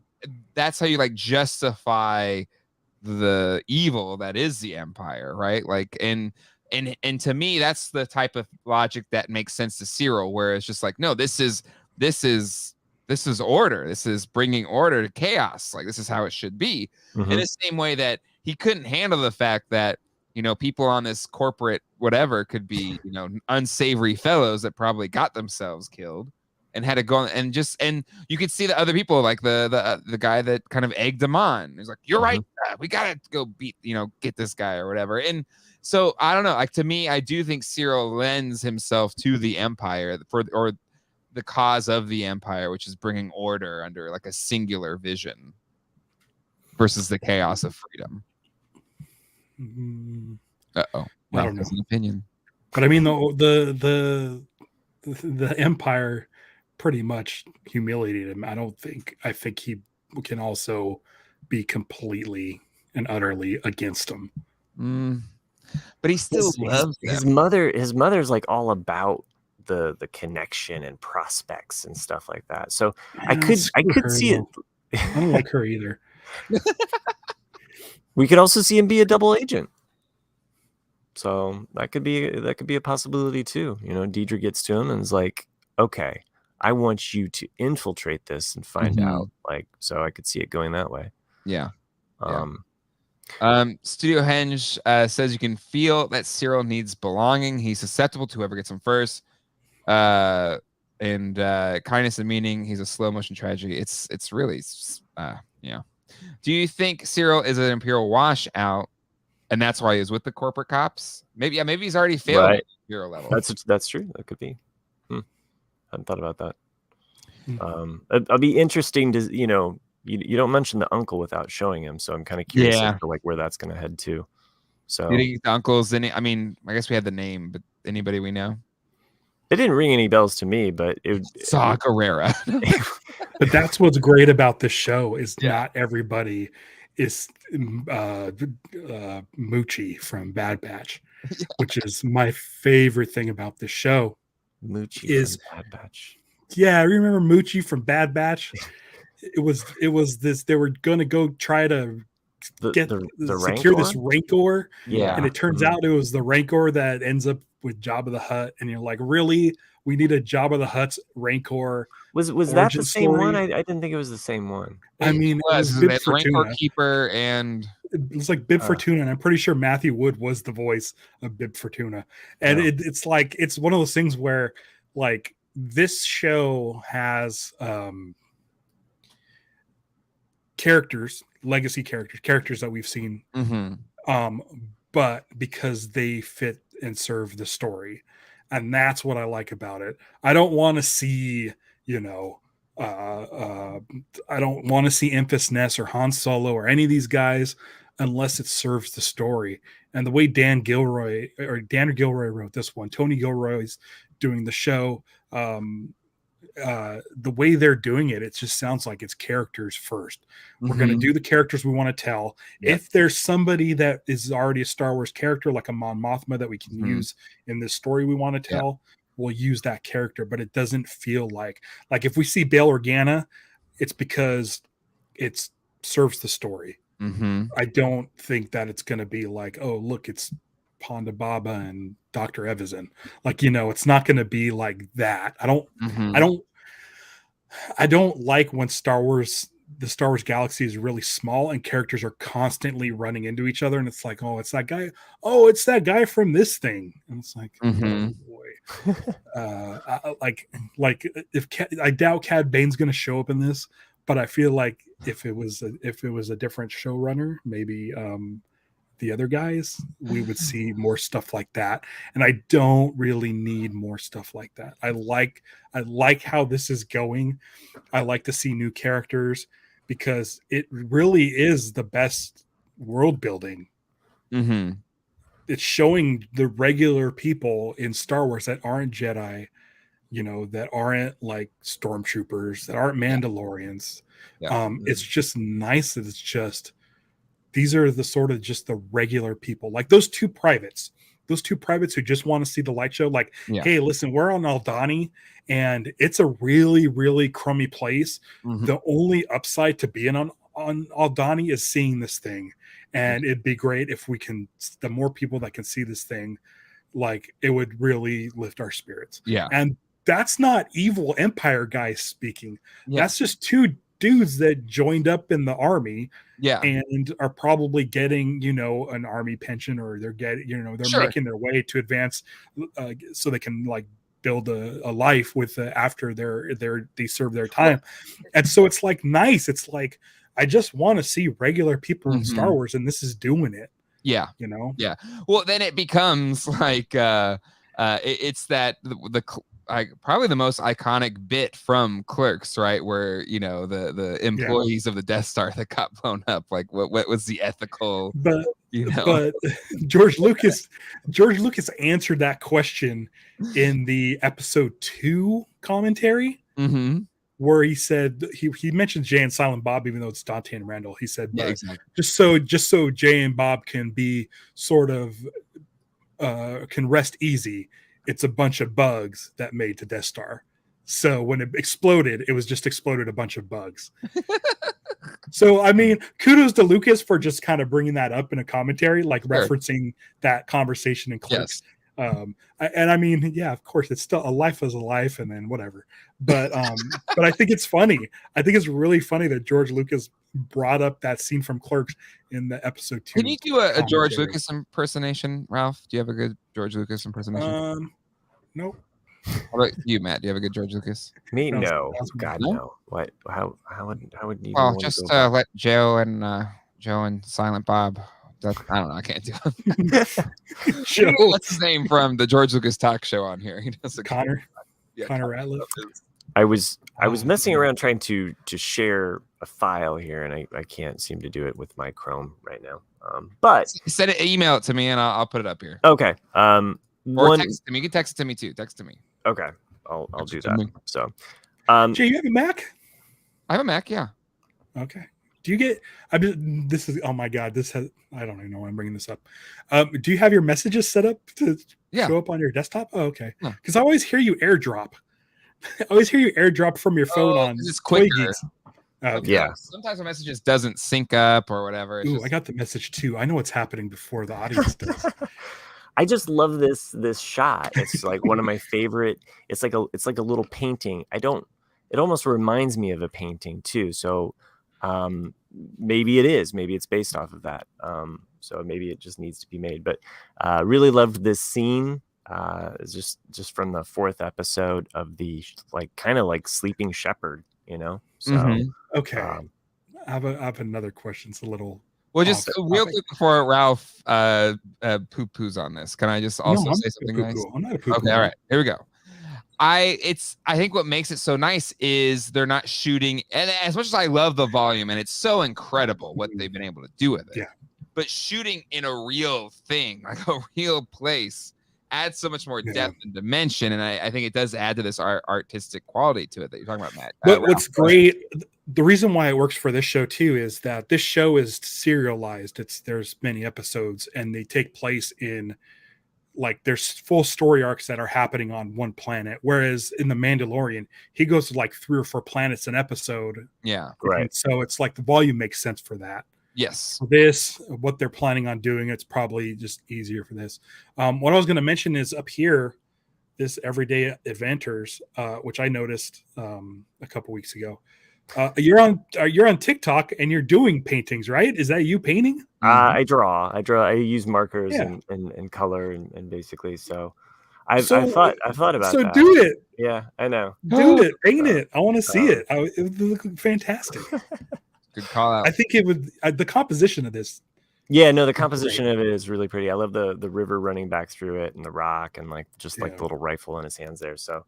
that's how you like justify the evil that is the Empire, right? Like, and to me, that's the type of logic that makes sense to Cyril, where it's just like, no, this is order. This is bringing order to chaos. Like, this is how it should be. In the same way that he couldn't handle the fact that, people on this corporate whatever could be, unsavory fellows that probably got themselves killed and had to go and you could see the other people, like the guy that kind of egged him on. He's like, you're right. We got to go beat, get this guy or whatever. And so I don't know, like, to me, I do think Cyril lends himself to the Empire or the cause of the Empire, which is bringing order under like a singular vision versus the chaos of freedom. Uh-oh. I don't know. An opinion. But I mean, the Empire pretty much humiliated him. I think he can also be completely and utterly against him. But he still loves them. His mother's like all about the connection and prospects and stuff like that. So I could see it. I don't like her either. We could also see him be a double agent. So that could be a possibility too. Deidre gets to him and is like, okay, I want you to infiltrate this and find out. Like, so I could see it going that way. Yeah. Studio Henge says you can feel that Cyril needs belonging. He's susceptible to whoever gets him first. And kindness and meaning. He's a slow motion tragedy. It's really Do you think Cyril is an Imperial washout, and that's why he's with the corporate cops? Maybe he's already failed at Imperial level. That's true. That could be. Hadn't thought about that. It'll be interesting to you don't mention the uncle without showing him, so I'm kind of curious as to like where that's going to head to. So you think the uncle's any? I mean, I guess we had the name, but anybody we know? It didn't ring any bells to me, but Saw Gerrera. But that's what's great about this show is not everybody is Moochie from Bad Batch, which is my favorite thing about this show. Moochie from Bad Batch. Yeah, I remember Moochie from Bad Batch. It was this. They were going to go try to secure this Rancor. Yeah, and it turns out it was the Rancor that ends up with Jabba the Hutt, and you're like, really? We need a Jabba the Hutt's Rancor. Was that the same one? I didn't think it was the same one. I mean, it was Bib Fortuna. Rancor Keeper, and it was like Bib Fortuna, and I'm pretty sure Matthew Wood was the voice of Bib Fortuna. And it's like, it's one of those things where like this show has legacy characters that we've seen, but because they fit and serve the story, and that's what I like about it. I don't want to see, I don't want to see Enfys Nest or Han Solo or any of these guys unless it serves the story. And the way Dan Gilroy wrote this one, Tony Gilroy's doing the show. The way they're doing it, it just sounds like it's characters first. We're going to do the characters we want to tell. If there's somebody that is already a Star Wars character, like a Mon Mothma that we can use in this story we want to tell, we'll use that character. But it doesn't feel like if we see Bail Organa, it's because it serves the story. I don't think that it's going to be like, oh, look, it's Ponda Baba and Dr. Evazan. Like, it's not going to be like that. I don't like when the Star Wars galaxy is really small and characters are constantly running into each other, and it's like, oh, it's that guy. Oh, it's that guy from this thing. And it's like, oh boy. Like if I doubt Cad Bane's going to show up in this, but I feel like if it was a different showrunner, maybe the other guys, we would see more stuff like that. And I don't really need more stuff like that. I like how this is going. I like to see new characters because it really is the best world building. Mm-hmm. It's showing the regular people in Star Wars that aren't Jedi, that aren't like stormtroopers, that aren't Mandalorians. Yeah. It's just nice that it's just, these are the sort of just the regular people, like those two privates who just want to see the light show. Like, hey, listen, we're on Aldhani and it's a really, really crummy place. Mm-hmm. The only upside to being on Aldhani is seeing this thing. And it'd be great if the more people that can see this thing, like it would really lift our spirits. Yeah. And that's not evil Empire guys speaking. Yeah. That's just two dudes that joined up in the army and are probably getting, an army pension, or they're getting, they're making their way to advance so they can like build a life with after they serve their time. And so it's like nice. It's like, I just want to see regular people in Star Wars, and this is doing it. Yeah. Yeah. Well, then it becomes like it's that probably the most iconic bit from Clerks, right? Where the employees of the Death Star that got blown up. Like, what was the ethical? But George Lucas answered that question in the Episode 2 commentary. Mm-hmm. Where he said he mentioned Jay and Silent Bob, even though it's Dante and Randall. He said, exactly. just so Jay and Bob can be sort of can rest easy. It's a bunch of bugs that made to Death Star. So when it exploded, it was just exploded a bunch of bugs. So I mean, kudos to Lucas for just kind of bringing that up in a commentary, like referencing that conversation in Clerks. Yes. And I mean, yeah, of course, it's still a life is a life, and then whatever. But I think it's funny. I think it's really funny that George Lucas brought up that scene from Clerks in the Episode 2. Can you do a George Lucas impersonation, Ralph? Do you have a good George Lucas impersonation? Nope. How about you, Matt? Do you have a good George Lucas? Me, no. God, no. What? How would you? Well, just let Joe and Silent Bob. I don't know. I can't do it. Joe, what's his name from the George Lucas talk show on here? He does Connor Ratliff. I was messing around trying to share a file here, and I can't seem to do it with my Chrome right now. But email it to me, and I'll put it up here. Okay. Or text it to me. You can text it to me too. Text it to me. Okay. I'll do that. So, Jay, you have a Mac? I have a Mac. Yeah. Okay. Do you get? This is. Oh my God! This has. I don't even know why I'm bringing this up. Do you have your messages set up to show up on your desktop? Oh, okay. Because I always hear you AirDrop. I always hear you AirDrop from your phone on. It's quicker. Yeah. Sometimes the messages doesn't sync up or whatever. Ooh, I got the message too. I know what's happening before the audience does. I just love this shot. It's like one of my favorite. It's like a little painting. It almost reminds me of a painting too. So maybe it is. Maybe it's based off of that. So maybe it just needs to be made. But really loved this scene. Just from the 4th episode of the kind of like Sleeping Shepherd. So okay. I have another question. It's a little. Well, just real quick before Ralph poo-poos on this, can I just also say something nice? I'm not a poo-poo. Okay, all right, here we go. I think what makes it so nice is they're not shooting, and as much as I love the volume, and it's so incredible what they've been able to do with it. Yeah. But shooting in a real thing, like a real place, adds so much more depth and dimension, and I think it does add to this artistic quality to it that you're talking about, Matt. But what's great, the reason why it works for this show too is that this show is serialized. There's many episodes, and they take place in there's full story arcs that are happening on one planet. Whereas in The Mandalorian, he goes to 3 or 4 planets an episode. Yeah, right. And so it's the volume makes sense for that. Yes. What they're planning on doing, it's probably just easier for this. What I was going to mention is up here, this Everyday Eventers, which I noticed a couple weeks ago. You're on TikTok and you're doing paintings, right? Is that you painting? I draw. I use markers and color and basically. So I thought about so that. do it. Yeah, I know. Do it. Paint it. I want to see it. It would look fantastic. Good call out. I think it would. The composition of this. Yeah, no, the composition of it is really pretty. I love the river running back through it and the rock and like just like the little rifle in his hands there. So,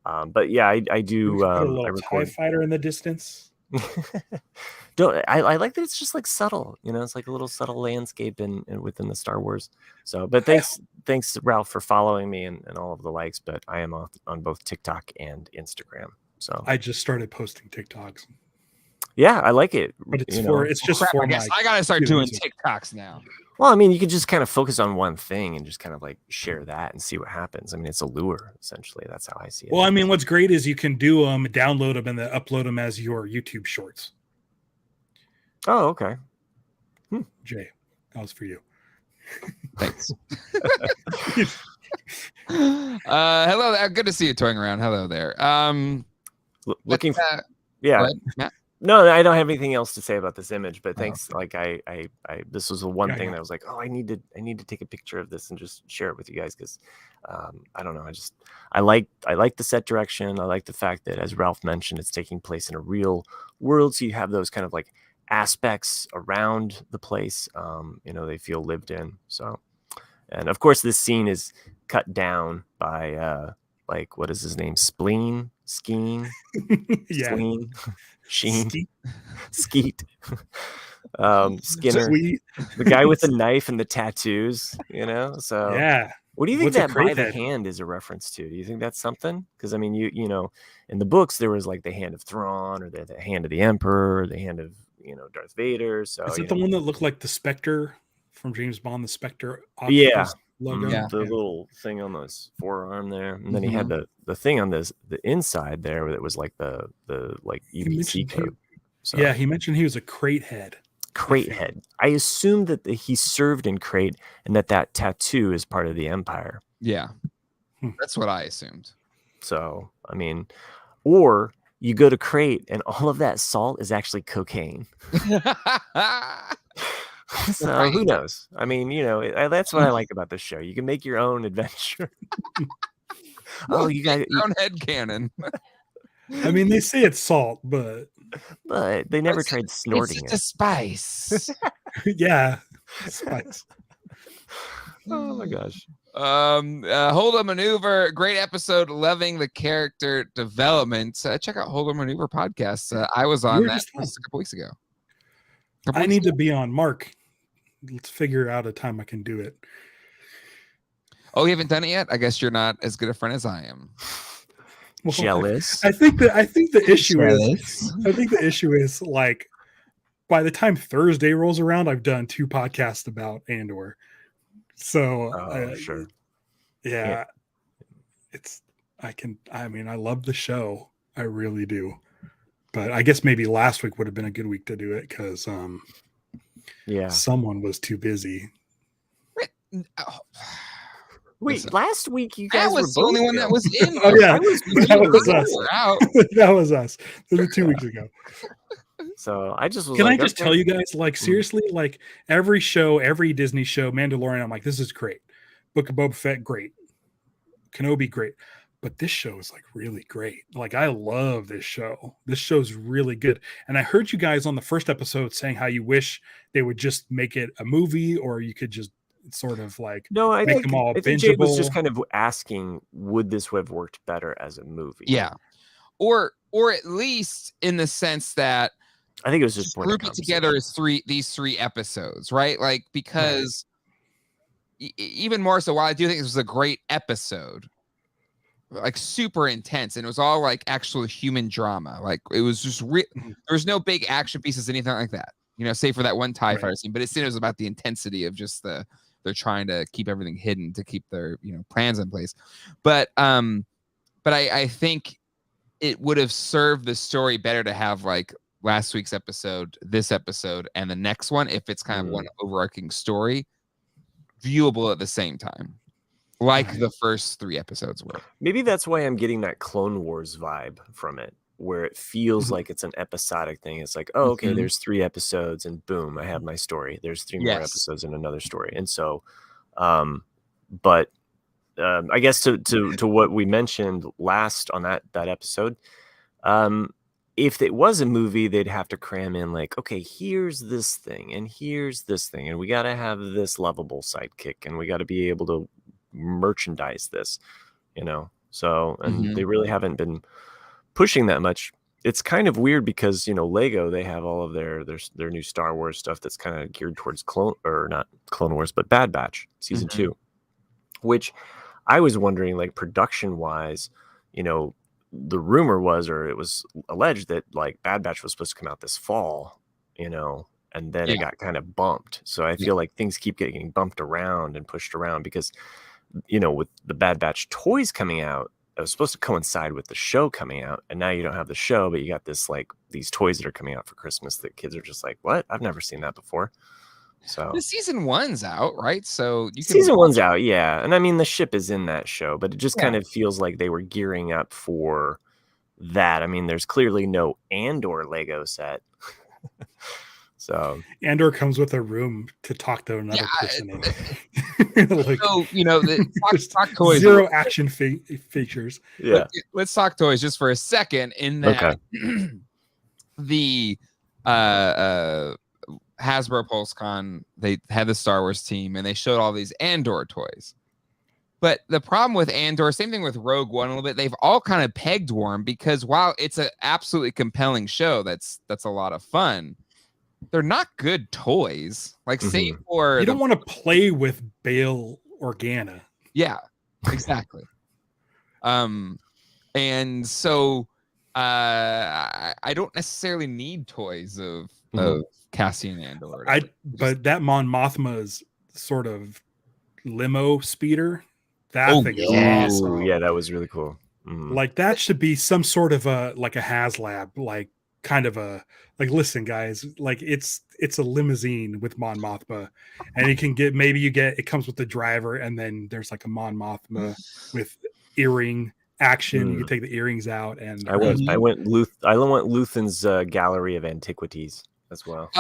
but yeah, I do. Put a little TIE fighter in the distance. I like that it's just like subtle, it's like a little subtle landscape in within the Star Wars. So, but thanks Ralph for following me and all of the likes. But I am on both TikTok and Instagram. So I just started posting TikToks. Yeah, I like it. But it's just for I guess I gotta start doing TikToks now. Well, I mean, you could just kind of focus on one thing and just kind of like share that and see what happens. I mean, it's a lure, essentially. That's how I see it. Well, I mean, what's great is you can do them, download them, and then upload them as your YouTube shorts. Oh, okay. Jay, that was for you. Thanks. Hello, good to see you toying around. Hello there. Looking for yeah. Ahead, Matt. No, I don't have anything else to say about this image, but thanks. Like I this was the one thing that I was like, oh, I need to take a picture of this and just share it with you guys because I don't know. I like the set direction. I like the fact that, as Ralph mentioned, it's taking place in a real world, so you have those kind of like aspects around the place. They feel lived in. So, and of course, this scene is cut down by like what is his name? Spleen, Skeen, yeah. Spleen. Sheen, Skeet, Skinner, Sweet. the guy with the knife and the tattoos, So yeah. What do you think that by the hand is a reference to? Do you think that's something? Because I mean, you know, in the books there was like the hand of Thrawn, or the hand of the Emperor, or the hand of Darth Vader. So is it the one that looked like the Spectre from James Bond? The Spectre. Yeah. Logo? Yeah, the little thing on his forearm there, and then he had the thing on the inside there that was like the like UPC code. So, yeah, he mentioned he was a crate head. Crate head. I assume that he served in Crate, and that tattoo is part of the Empire. Yeah, that's what I assumed. So I mean, or you go to Crate, and all of that salt is actually cocaine. So who knows? I mean, that's what I like about this show. You can make your own adventure. Oh, you got your own head cannon. I mean, they say it's salt, but they never tried snorting it. It's a spice. Yeah, spice. Oh my gosh. Hold a Maneuver, great episode. Loving the character development. Check out Hold a Maneuver podcast. I was on that a couple weeks ago. I need to be on. Mark, let's figure out a time I can do it. Oh, you haven't done it yet? I guess you're not as good a friend as I am. Well, jealous. I think the issue is. I think the issue is like by the time Thursday rolls around, I've done 2 podcasts about Andor. So, sure. Yeah, I mean, I love the show. I really do. But I guess maybe last week would have been a good week to do it because someone was too busy. Wait, last week you guys was the only one that was in. Oh yeah, that was us. It was 2 weeks ago. So I just was. Can I just tell you guys, like seriously, like every show, every Disney show, Mandalorian, I'm like, this is great. Book of Boba Fett, great. Kenobi, great. But this show is like really great. Like I love this show. This show's really good. And I heard you guys on the first episode saying how you wish they would just make it a movie, or you could just sort of like I think Jay was just kind of asking, would this have worked better as a movie? Yeah, or at least in the sense that I think it was just group it together as these three episodes, right? Like because even more so, while I do think this was a great episode, like super intense, and it was all like actual human drama. Like it was just there was no big action pieces, anything like that. Save for that one TIE fighter scene, but it was about the intensity of just they're trying to keep everything hidden to keep their plans in place. But I think it would have served the story better to have like last week's episode, this episode, and the next one if it's kind of one overarching story, viewable at the same time, like the first 3 episodes were. Maybe that's why I'm getting that Clone Wars vibe from it, where it feels like it's an episodic thing. It's like, oh, okay, there's 3 episodes and boom, I have my story. There's 3 more episodes and another story. And so, but I guess to what we mentioned last on that episode, if it was a movie, they'd have to cram in like, okay, here's this thing, and here's this thing, and we got to have this lovable sidekick, and we got to be able to merchandise this, So, and they really haven't been pushing that much. It's kind of weird because Lego, they have all of their new Star Wars stuff that's kind of geared towards not Clone Wars, but Bad Batch season 2, which I was wondering, like, production wise, the rumor was, or it was alleged that like Bad Batch was supposed to come out this fall, and then it got kind of bumped. So I feel like things keep getting bumped around and pushed around because, with the Bad Batch toys coming out, it was supposed to coincide with the show coming out, and now you don't have the show, but you got this like these toys that are coming out for Christmas that kids are just like, what? I've never seen that before. So the season 1's out, right? So you can season 1's out, yeah. And I mean, the ship is in that show, but it just kind of feels like they were gearing up for that. I mean, there's clearly no Andor Lego set. So Andor comes with a room to talk to another person in. Like, so talk toys. Zero action features. Yeah. Let's talk toys just for a second. In that, the Hasbro PulseCon, they had the Star Wars team, and they showed all these Andor toys. But the problem with Andor, same thing with Rogue One a little bit, they've all kind of pegged warm because while it's an absolutely compelling show, that's a lot of fun, they're not good toys. Like, save for you don't want to play with Bail Organa. Yeah, exactly. And so I don't necessarily need toys of Cassian Andor. But that Mon Mothma's sort of limo speeder, that thing is awesome. Yeah, that was really cool. Like, that should be some sort of a HasLab, like kind of a, like, listen guys, like it's a limousine with Mon Mothma, and you can get, it comes with the driver, and then there's like a Mon Mothma with earring action. You can take the earrings out, and I went Luthen's gallery of antiquities as well.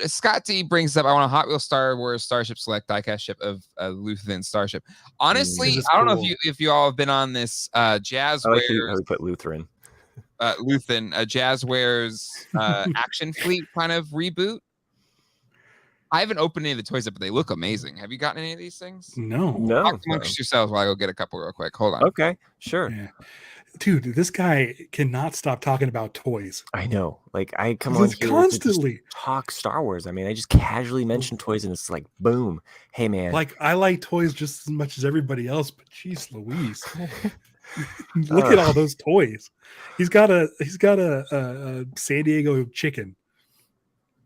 Scott D brings up, I want a Hot Wheels Star Wars Starship Select diecast ship of Luthen Starship. Honestly, I don't know if you all have been on this Jazzwares. I like how we put Lutheran. Luthen, Jazzwares Action Fleet kind of reboot. I haven't opened any of the toys up, but they look amazing. Have you gotten any of these things? No. Talk amongst yourselves while I go get a couple real quick. Hold on. Okay, sure. Yeah. Dude, this guy cannot stop talking about toys. I know. Like, I come on here constantly to talk Star Wars. I mean, I just casually mention toys, and it's like, boom. Hey, man. Like, I like toys just as much as everybody else, but geez Louise. Look at all those toys. He's got a San Diego chicken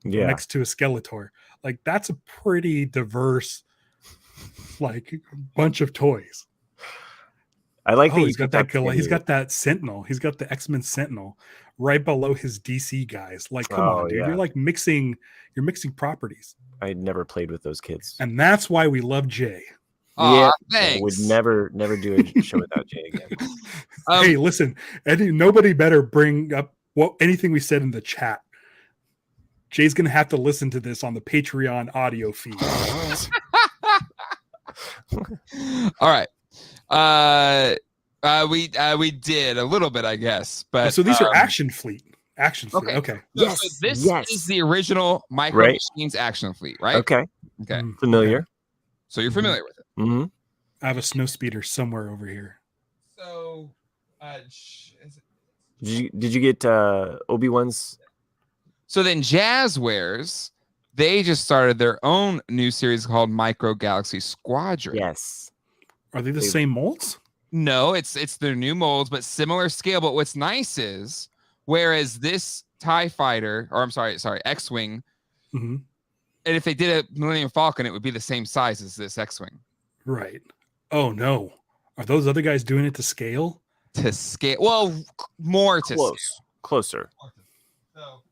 next to a Skeletor. Like, that's a pretty diverse, like, bunch of toys. I like that he's got that. He's got that Sentinel. He's got the X-Men Sentinel right below his DC guys. Like, come on, dude. Yeah. You're like mixing properties. I never played with those kids, and that's why we love Jay. Yeah, thanks. I would never do a show without Jay again. Hey, listen, nobody better bring up anything we said in the chat. Jay's gonna have to listen to this on the Patreon audio feed. All right. We did a little bit, I guess, but so these are Action Fleet. Okay. Yes. So this is the original Micro Machines Action Fleet, right? Okay. Familiar. So you're familiar with it. Mm-hmm. I have a snow speeder somewhere over here. So, did you get Obi-Wan's? So then Jazzwares, they just started their own new series called Micro Galaxy Squadron. Yes. Are they the same molds? No, it's their new molds, but similar scale. But what's nice is, whereas this TIE fighter, or I'm sorry, X-Wing, and if they did a Millennium Falcon, it would be the same size as this X-Wing. Right. Oh, no. Are those other guys doing it to scale? To scale. Well, more to scale. Closer. So,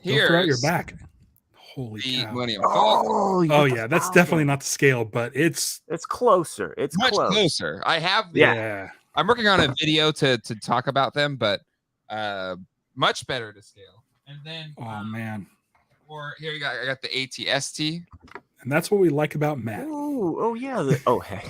here. Throw out your back. Holy cow. Millennium Falcon. Oh, yeah. That's definitely not the scale, but it's closer. It's much closer. I have I'm working on a video to talk about them, but much better to scale. And then man. Or here I got the ATST. And that's what we like about Matt. Oh yeah. Hey,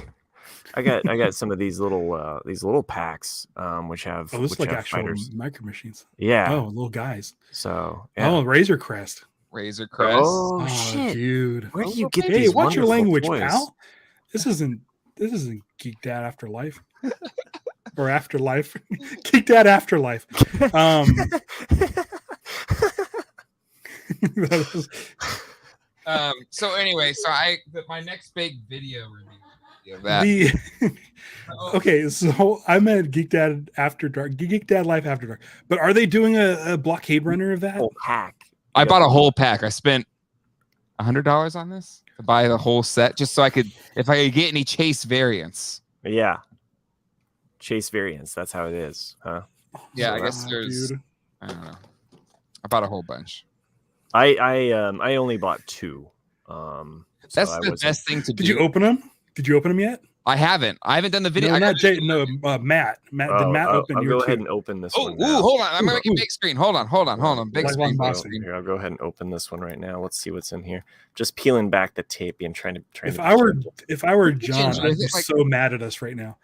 I got some of these little packs, which have Oh, this is like have actual fighters. micro machines. Yeah. Oh, little guys. So yeah. Oh, Razor Crest. Razor Crest. Oh shit, dude. Where do you get Hey, these watch your wonderful language, toys? pal. This isn't Geek Dad Afterlife. Or Afterlife. Geek Dad Afterlife. So anyway, my next big video review of that. Okay, so I'm at Geek Dad After Dark, Geek Dad Life After Dark. But are they doing a blockade runner of that? Whole pack. I bought a whole pack. I spent $100 on this to buy the whole set just so if I could get any Chase variants. Yeah. Chase variants. That's how it is, huh? Yeah, So I guess there's. dude. I don't know. I bought a whole bunch. I only bought 2. That's the best thing to do. Did you open them? Did you open them yet? I haven't done the video. No, not Jay. No, Matt. Did Matt open I'll your go two? ahead and open this one. Ooh, hold on. I'm gonna make a big screen. Hold on. Big screen. Here, I'll go ahead and open this one right now. Let's see what's in here. Just peeling back the tape and trying to. If I were John, I'd be so mad at us right now.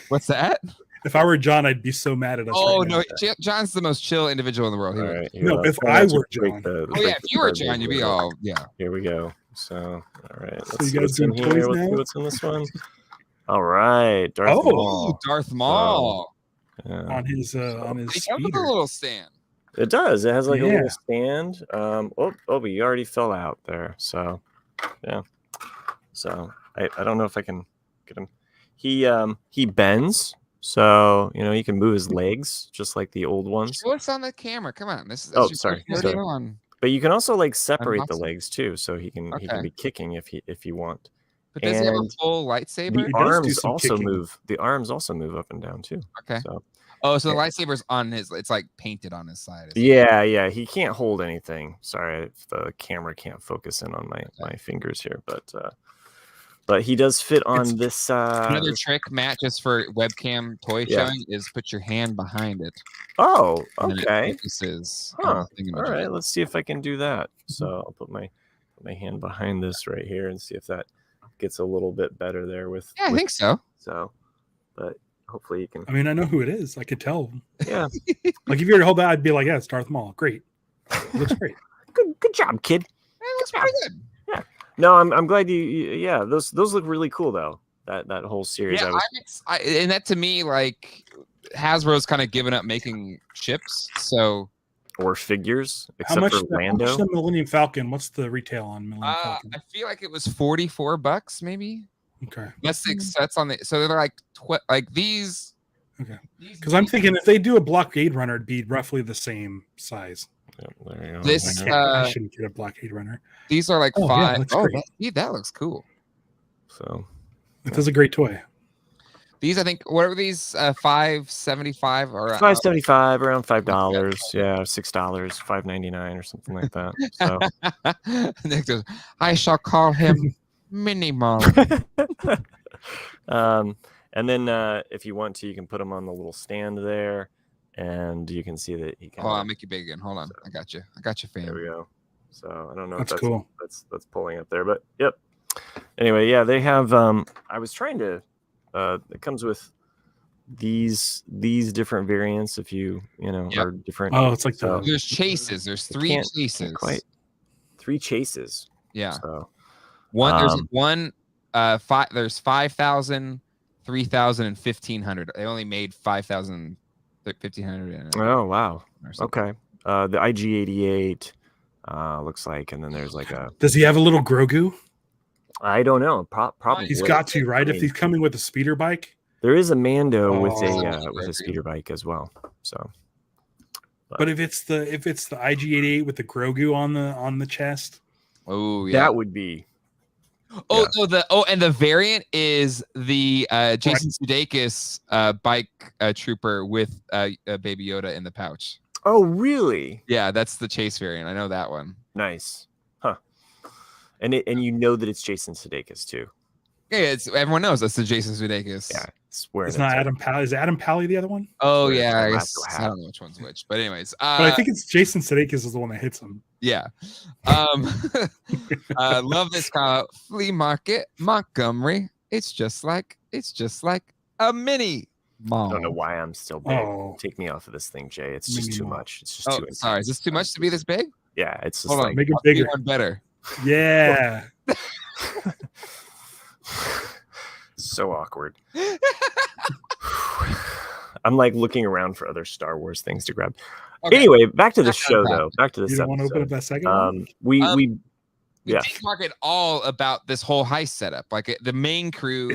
What's that? If I were John, I'd be so mad at us. Oh right no, now. John's the most chill individual in the world. Right, no, if I were John. If you were John, you'd be all Here we go. So, all right. So you guys doing toys now? Let's see what's in this one. All right, Darth Maul. Darth Maul. On his It comes with a speeder. little stand. It does. It has like a little stand. But you already fell out there. So, yeah. So I don't know if I can get him. He bends, so he can move his legs just like the old ones. What's on the camera? Come on. This is. Sorry. But you can also like separate the legs too, so he can be kicking if you want. But does he have a full lightsaber? The arms also move. The arms also move up and down too. Okay. So, so the lightsaber's on his. It's like painted on his side. Yeah. He can't hold anything. Sorry if the camera can't focus in on my fingers here, but he does fit on this. Another trick, Matt, just for webcam toy showing, is put your hand behind it. Oh, okay. All right, let's see if I can do that. So I'll put my hand behind this right here and see if that gets a little bit better there with. Yeah, I think so. So, but hopefully you can. I mean, I know who it is. I could tell. Yeah. Like if you were to hold that, I'd be like, yeah, it's Darth Maul. Great. It looks great. Good job, kid. It looks pretty good. Yeah. No, I'm glad you. Those look really cool though. That whole series. Yeah, and that to me, like Hasbro's kind of given up making ships, so. Or figures, How except much for Lando. How much the Millennium Falcon? What's the retail on Millennium Falcon? I feel like it was $44, maybe. Okay. That's 6 sets on the. So they're like these. Okay. Because I'm thinking if they do a blockade runner, it'd be roughly the same size. Yep, there you go. This I shouldn't get a blockade runner. These are like 5. That looks cool. So it is a great toy. These, I think, what are these? $5.75 or $5.75, around $5. Yeah, $6, $5.99 or something like that. So I shall call him Minimal. And then if you want to, you can put them on the little stand there, and you can see that he can. I'll make you big again. Hold on, I got you, fam. There we go. So I don't know that's if cool. That's pulling up there, but yep. Anyway, yeah, they have. I was trying to. It comes with these different variants. If you are different. Oh, it's like there's chases. There's 3 chases. Quite 3 chases. Yeah. So there's 5,000, 3,000, and 1,500. They only made 5,000, 1,500. Oh wow. Okay. The IG-88 looks like, and then there's like a. Does he have a little Grogu? I don't know. Probably he's got to, right? If he's coming with a speeder bike, there is a Mando with a speeder bike as well. So, but if it's the IG-88 with the Grogu on the chest, that would be. And the variant is the Jason Sudeikis bike trooper with Baby Yoda in the pouch. Oh, really? Yeah, that's the chase variant. I know that one. Nice. And you know that it's Jason Sudeikis too. Yeah, everyone knows that's the Jason Sudeikis. Yeah. It's not Adam Pally. Is Adam Pally the other one? Oh yeah, I guess I don't know which one's which, but anyways, but I think it's Jason Sudeikis is the one that hits him. Yeah. Love this call. Flea market, Montgomery. It's just like a mini mall. I don't know why I'm still big. Take me off of this thing, Jay. It's just too much. It's just too intense. Sorry, is this too much to be this big? Yeah, it's just Hold like on, make it bigger. One better. Yeah. So awkward. I'm like looking around for other Star Wars things to grab. Okay. Anyway, back to the show though. Back to this episode. Want to open up that second one? We did market all about this whole heist setup. Like the main crew.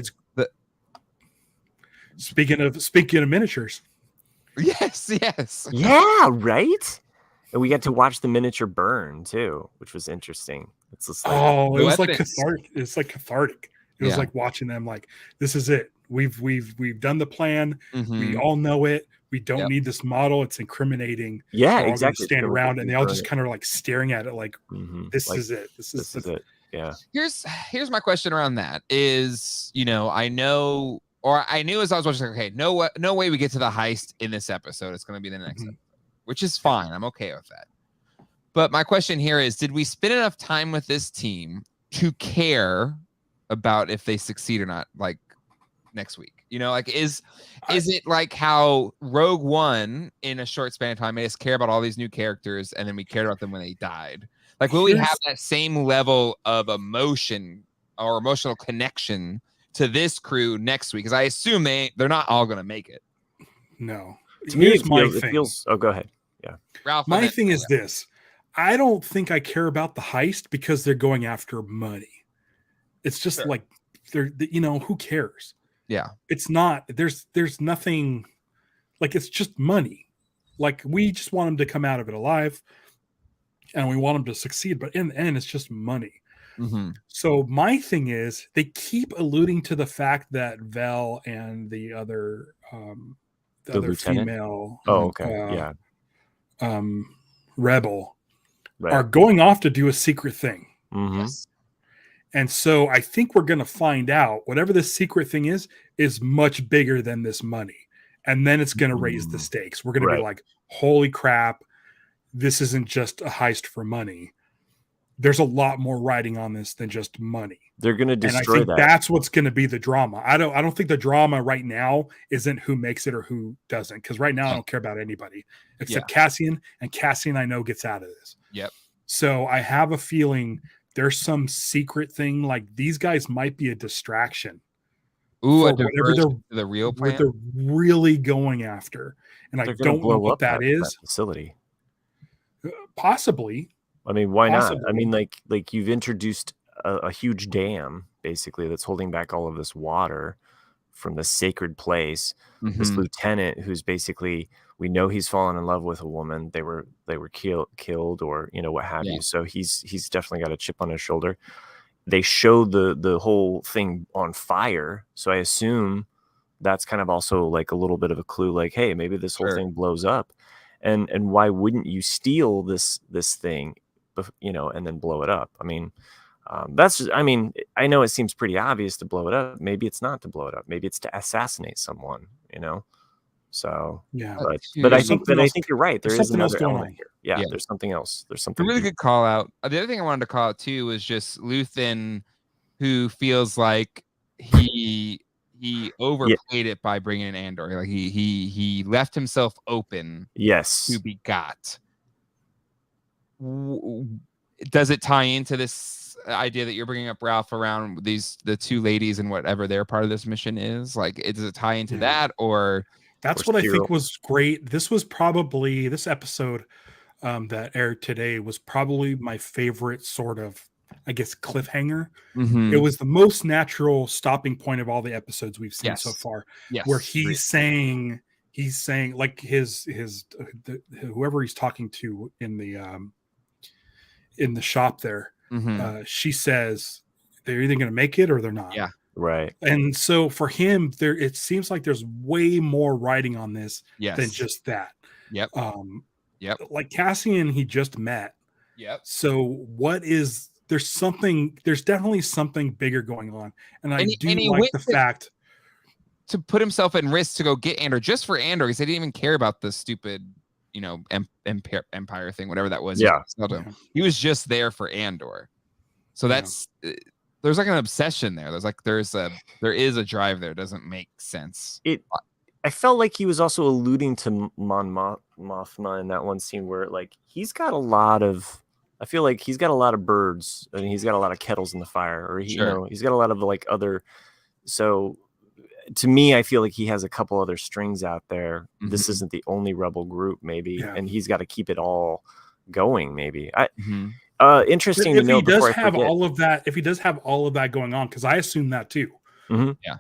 Speaking of miniatures. Yes. Yeah, right. And we got to watch the miniature burn too, which was interesting. It's just like, it was like cathartic. It's like cathartic. It was like watching them. Like, this is it. We've done the plan. Mm-hmm. We all know it. We don't need this model. It's incriminating. Yeah, exactly. Stand around and they all just kind of like staring at it, like this is it. This is it. Yeah. Here's my question around that. Is I know, or I knew as I was watching, okay, no way we get to the heist in this episode. It's going to be the next episode, which is fine. I'm okay with that. But my question here is, did we spend enough time with this team to care about if they succeed or not, like next week? Is it like how Rogue One in a short span of time made us care about all these new characters and then we cared about them when they died? Like, will we have that same level of emotion or emotional connection to this crew next week? Because I assume they're not all going to make it. No. To me, it feels. Oh, go ahead. Yeah. Ralph, my thing is this. I don't think I care about the heist because they're going after money. It's just like who cares? Yeah. It's not, there's nothing, like, it's just money. Like, we just want them to come out of it alive and we want them to succeed, but in the end, it's just money. Mm-hmm. So my thing is, they keep alluding to the fact that Vel and the other lieutenant? Female rebel are going off to do a secret thing. Mm-hmm. Yes. And so I think we're going to find out whatever this secret thing is much bigger than this money. And then it's going to raise the stakes. We're going to be like, holy crap, this isn't just a heist for money. There's a lot more riding on this than just money. They're going to destroy and I think that's what's going to be the drama. I don't think the drama right now isn't who makes it or who doesn't. Because right now I don't care about anybody except Cassian. And Cassian I know gets out of this. Yep. So I have a feeling there's some secret thing, like these guys might be a distraction. Ooh, a diversion to the real plan. What they're really going after, and I don't know what that is. That facility, possibly. I mean, why not? I mean, like you've introduced a huge dam basically that's holding back all of this water from the sacred place. Mm-hmm. This lieutenant who's basically, we know he's fallen in love with a woman. They were killed or what have you. So he's definitely got a chip on his shoulder. They show the whole thing on fire. So I assume that's kind of also like a little bit of a clue, like, hey, maybe this whole thing blows up. And why wouldn't you steal this thing, and then blow it up? I mean, I know it seems pretty obvious to blow it up. Maybe it's not to blow it up. Maybe it's to assassinate someone, So yeah, but I think you're right. There is another element here. Yeah, there's something else. There's something. A really good call out. The other thing I wanted to call out too was just Luthen, who feels like he overplayed it by bringing in Andor. Like he left himself open. Yes. To be got. Does it tie into this idea that you're bringing up, Ralph, around the two ladies and whatever their part of this mission is? Like, does it tie into that, or? That's what I think was great. This was probably, this episode that aired today was probably my favorite sort of, I guess, cliffhanger. Mm-hmm. It was the most natural stopping point of all the episodes we've seen so far. Yes. Where he's saying like his whoever he's talking to in the shop there, she says they're either going to make it or they're not. Yeah. Right. And so for him, it seems like there's way more writing on this than just that. Yep. Like Cassian, he just met. Yep. So there's definitely something bigger going on. And I do like the fact to put himself in risk to go get Andor just for Andor because they didn't even care about the stupid, Empire thing, whatever that was. Yeah. He was just there for Andor. So that's there's like an obsession there. There is a drive there. It doesn't make sense. I felt like he was also alluding to Mon Mothma in that one scene where like he's got a lot of birds and he's got a lot of kettles in the fire, or he's got a lot of like other. So to me, I feel like he has a couple other strings out there. Mm-hmm. This isn't the only rebel group, maybe, and he's got to keep it all going. Maybe interesting to know. If he does have all of that going on, because I assume that too. Mm-hmm. Yeah.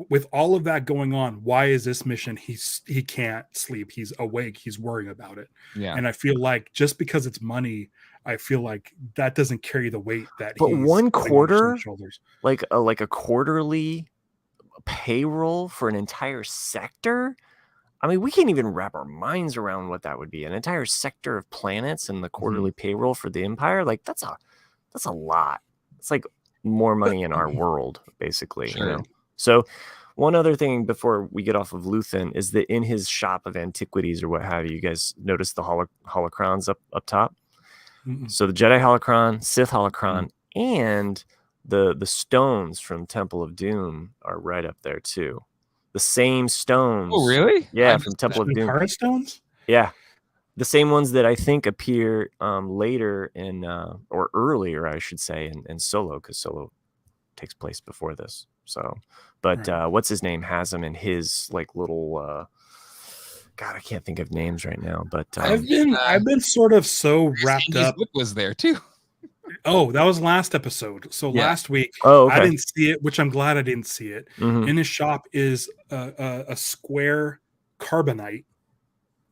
With all of that going on, why is this mission he can't sleep? He's awake. He's worrying about it. Yeah. And I feel like just because it's money, I feel like that doesn't carry the weight that. But 1 quarter, like a quarterly payroll for an entire sector. I mean, we can't even wrap our minds around what that would be. An entire sector of planets and the quarterly payroll for the Empire. Like that's a lot. It's like more money in our world, basically. Sure. You know? So one other thing before we get off of Luthen is that in his shop of antiquities or what have you guys noticed the holocrons up top? Mm-mm. So the Jedi holocron, Sith holocron, and the stones from Temple of Doom are right up there too. The same stones. Oh, really? Yeah, from Temple of Doom. Current stones? Yeah. The same ones that I think appear later in or earlier, I should say, in Solo, because Solo takes place before this. So, but what's his name has them in his like little God, I can't think of names right now, but I've been sort of so wrapped up. Was there too? Oh, that was last episode. So last week, okay. I didn't see it, which I'm glad I didn't see it. Mm-hmm. In his shop is a square carbonite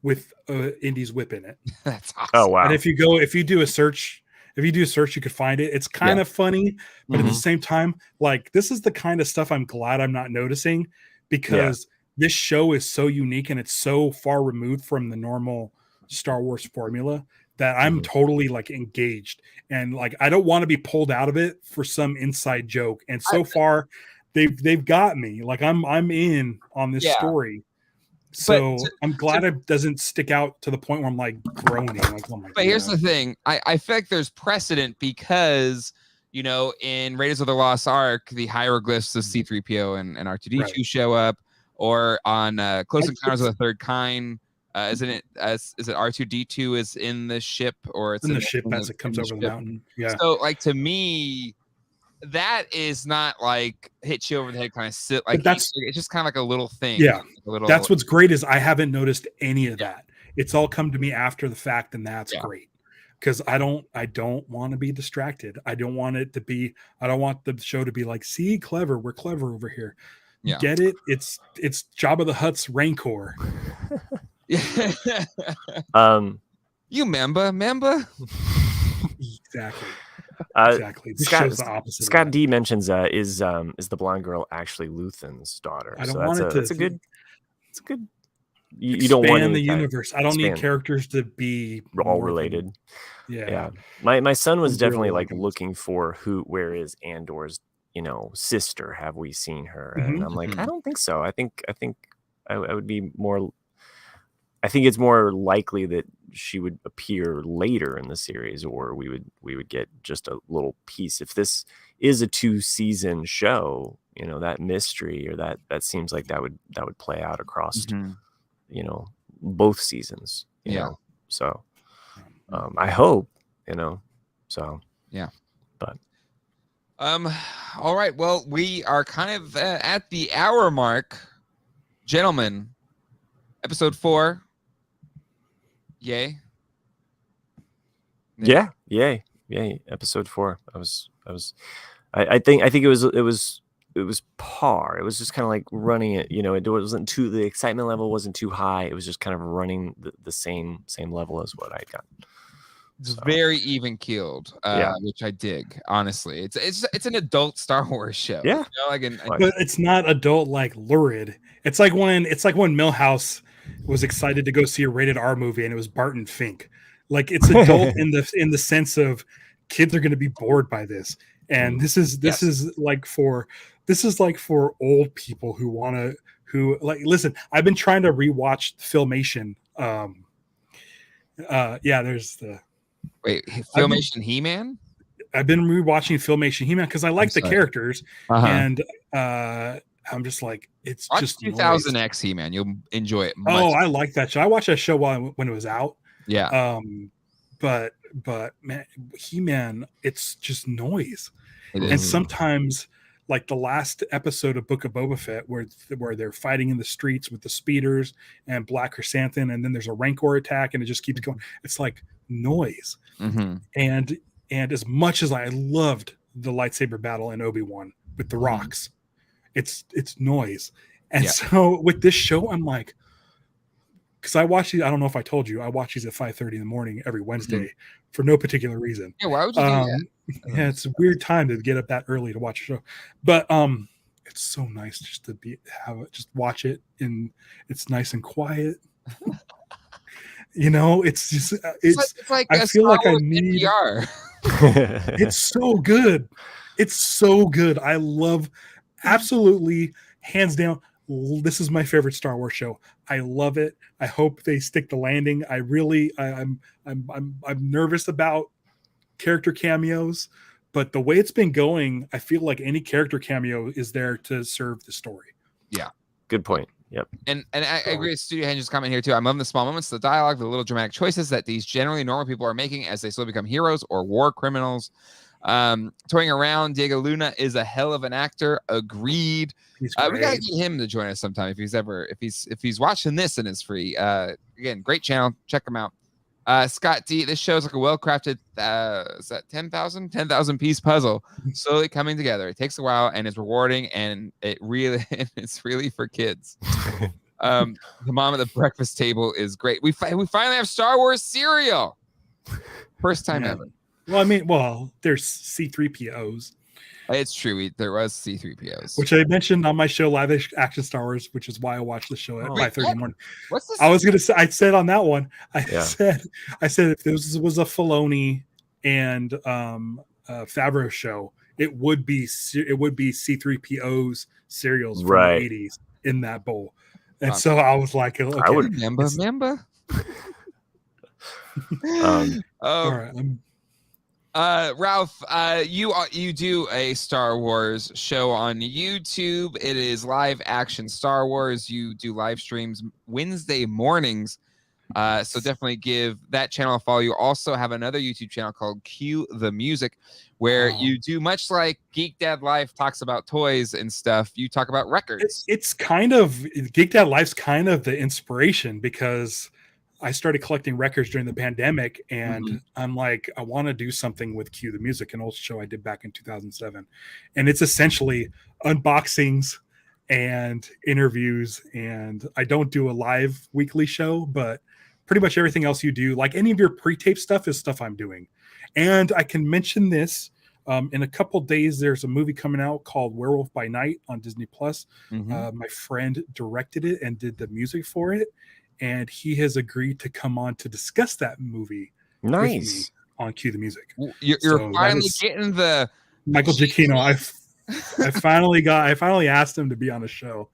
with Indy's whip in it. That's awesome. Oh wow! And if you do a search, you could find it. It's kind of funny, but at the same time, like this is the kind of stuff I'm glad I'm not noticing because this show is so unique and it's so far removed from the normal Star Wars formula that I'm totally like engaged, and like I don't want to be pulled out of it for some inside joke. And so far, they've got me. Like I'm in on this story. So I'm glad it doesn't stick out to the point where I'm like groaning. Like, oh my but here's the thing. I feel like there's precedent because, in Raiders of the Lost Ark, the hieroglyphs of C-3PO and R2-D2 show up, or on Close Encounters of the Third Kind. Is it R2-D2 is in the ship, or it's in the ship as it comes over the mountain? Yeah. So like to me, that is not like hit you over the head kind of sit like it's just kind of like a little thing. Yeah. Like that's what's great is I haven't noticed any of that. It's all come to me after the fact, and that's great. Because I don't want to be distracted. I don't want the show to be like, see, clever, we're clever over here. Yeah. Get it? It's Jabba the Hutt's Rancor. You member? Exactly. Exactly. This show's the opposite. Scott D mentions is the blonde girl actually Luthen's daughter? I don't want it to. It's a good. You don't want the universe. I don't need characters to be all related. Yeah. My son was definitely like looking for where is Andor's sister? Have we seen her? And I'm like, I don't think so. I think I would be more. I think it's more likely that she would appear later in the series, or we would get just a little piece. If this is a 2-season show, that mystery or that seems like that would play out across, both seasons. You know? So I hope, so yeah. But all right. Well, we are kind of at the hour mark, gentlemen. Episode 4. Yay. Yeah. Yay. Episode 4. I think it was par. It was just kind of like running it, it wasn't the excitement level wasn't too high. It was just kind of running the same level as what I'd got. It's very even keeled, which I dig. Honestly, it's an adult Star Wars show. Yeah, but it's not adult like lurid. It's like when Milhouse was excited to go see a rated R movie and it was Barton Fink. Like it's adult in the sense of kids are going to be bored by this, and this is like for this is like for old people who like listen. I've been trying to rewatch Filmation. There's the Filmation He-Man. I've been rewatching Filmation He-Man because I like the characters, and I'm just like, it's Watch just 2000X He-Man. You'll enjoy it. I like that show. I watched that show when it was out. Yeah. But man, He-Man, it's just noise. And sometimes, like the last episode of Book of Boba Fett, where they're fighting in the streets with the speeders and Black Chrysanthemum, and then there's a Rancor attack, and it just keeps going. It's like noise. And as much as I loved the lightsaber battle in Obi-Wan with the rocks, it's noise. And so with this show, I'm like, because I watch these, I don't know if I told you, I watch these at 5:30 in the morning every Wednesday for no particular reason. Yeah, why would you do that? Yeah, it's a weird time to get up that early to watch a show, but it's so nice just to just watch it, and it's nice and quiet. It's just it's like I feel like I need NPR. It's so good. It's so good. I love, absolutely, hands down, this is my favorite Star Wars show. I love it. I hope they stick the landing. I'm nervous about character cameos, but the way it's been going, I feel like any character cameo is there to serve the story. Yeah. Good point. Yep. And I agree with Studio Henge's comment here too. I'm loving the small moments, the dialogue, the little dramatic choices that these generally normal people are making as they slowly become heroes or war criminals. Toying around, Diego Luna is a hell of an actor. Agreed. We gotta get him to join us sometime if he's watching this and is free. Again, great channel. Check him out. Scott D, this shows like a well-crafted is that 10,000 piece puzzle slowly coming together. It takes a while and is rewarding, and it's really for kids. The mom at the breakfast table is great. We finally have Star Wars cereal. First time ever. Well, there's C3POs. It's true. There was C3POs, which I mentioned on my show, Live Action Star Wars, which is why I watched the show at 5:30 in the morning. What's this? I was gonna say. I said on that one. I said if this was a Filoni and Favreau show, it would be C3PO's cereals from the 80s in that bowl. And so I was like, okay, I would remember. All right. Ralph, you do a Star Wars show on YouTube. It is Live Action Star Wars. You do live streams Wednesday mornings. So definitely give that channel a follow. You also have another YouTube channel called Cue the Music, where you do much like Geek Dad Life talks about toys and stuff. You talk about records. It's kind of Geek Dad Life's kind of the inspiration, because I started collecting records during the pandemic, and I'm like, I want to do something with Cue the Music, an old show I did back in 2007. And it's essentially unboxings and interviews. And I don't do a live weekly show, but pretty much everything else you do, like any of your pre-tape stuff, is stuff I'm doing. And I can mention this. In a couple days, there's a movie coming out called Werewolf by Night on Disney Plus. My friend directed it and did the music for it. And he has agreed to come on to discuss that movie with me on Cue the Music. You're finally getting the Michael Giacchino. I finally asked him to be on the show.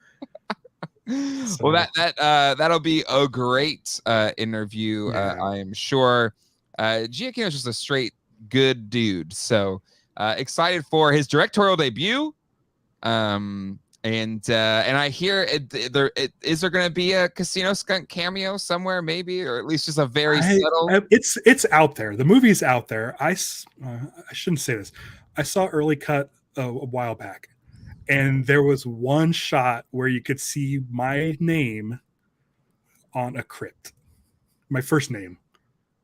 So. Well, that'll be a great interview. I am sure. Giacchino's just a straight good dude. So excited for his directorial debut. And I hear is there going to be a Casino Skunk cameo somewhere, maybe, or at least just a very subtle? It's out there. The movie's out there. I shouldn't say this. I saw early cut a while back, and there was one shot where you could see my name on a crypt, my first name.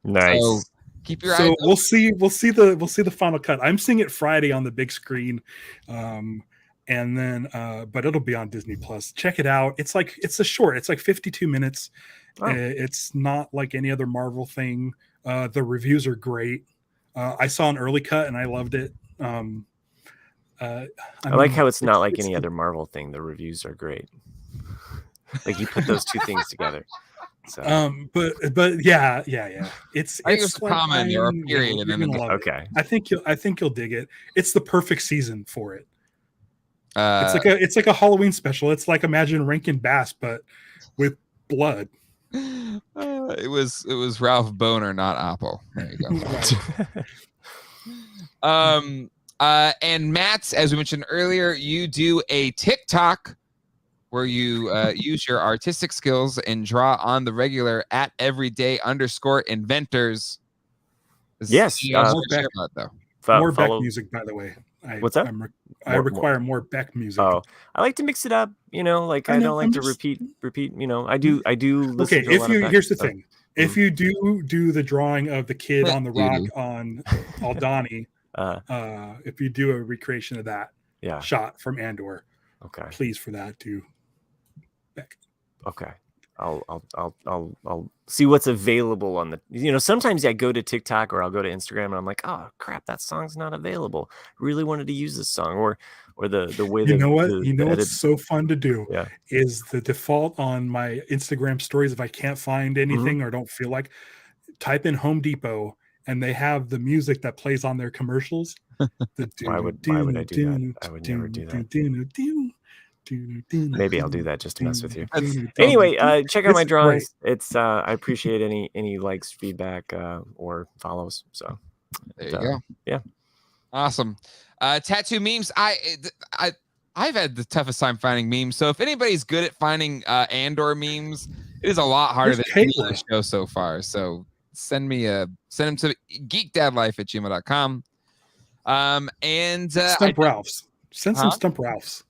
Nice. So keep your eyes. So we'll see the final cut. I'm seeing it Friday on the big screen. And then but it'll be on Disney Plus. Check it out. It's a short. It's like 52 minutes. It's not like any other Marvel thing. The reviews are great. I saw an early cut and I loved it. I like how it's not like any other Marvel thing. The reviews are great. Like you put those two things together. So. But yeah. It's I think it's a comment or a period. Okay. I think you'll dig it. It's the perfect season for it. It's like a Halloween special. It's like imagine Rankin Bass, but with blood. It was Ralph Boner, not Apple. There you go. And Matt, as we mentioned earlier, you do a TikTok where you use your artistic skills and draw on the regular at everyday_inventors. Yes. More Beck music, by the way. What's that? I require more Beck music. Oh, I like to mix it up. I don't like to repeat. I do. Listen Okay, to a lot of Beck here's the stuff. thing. If you do the drawing of the kid on the rock on Aldani, if you do a recreation of that shot from Andor, okay, please for that do Beck. Okay. I'll see what's available on the, sometimes I go to TikTok or I'll go to Instagram and I'm like, oh crap, that song's not available. Really wanted to use this song or the way what's so fun to do is the default on my Instagram stories. If I can't find anything or don't feel like, type in Home Depot and they have the music that plays on their commercials. Why would I do that? I would never do that. Maybe I'll do that just to mess with you. Anyway, check out my drawings. Great. It's I appreciate any likes, feedback, or follows. So there you go. Yeah, awesome. Tattoo memes. I've had the toughest time finding memes. So if anybody's good at finding Andor memes, it is a lot harder than any of the show so far. So send them to geekdadlife@gmail.com. And Stump Ralphs. Send some Stump Ralphs.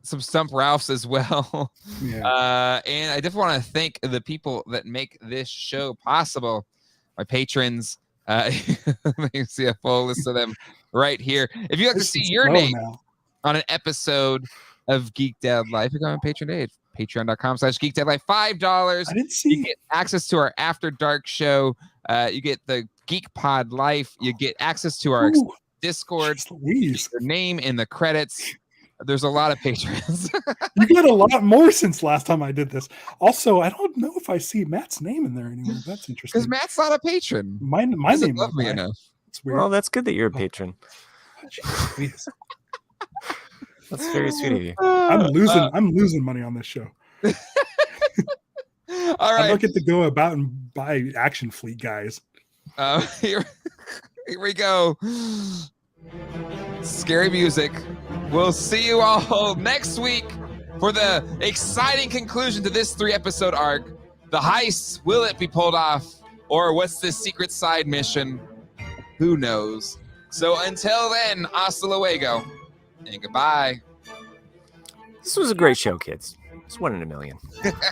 Some Stump Ralphs as well. Yeah. And I just want to thank the people that make this show possible. My patrons. You see a full list of them right here. If you'd like to see your name on an episode of Geek Dad Life, you go on Patreon today at patreon.com/geekdadlife. $5. I didn't see. You get access to our After Dark show. You get the Geek Pod Life. You get access to our Discord. Your name in the credits. There's a lot of patrons. You get a lot more since last time I did this. Also, I don't know if I see Matt's name in there anymore. That's interesting. Because Matt's not a patron. My name love me enough. It's weird. Well, that's good that you're a patron. That's very sweet of you. I'm losing money on this show. All right. I don't get to go about and buy Action Fleet, guys. Here we go. Scary music. We'll see you all next week for the exciting conclusion to this 3-episode arc. The heist, will it be pulled off? Or what's this secret side mission? Who knows? So until then, hasta luego and goodbye. This was a great show, kids. It's 1 in a million.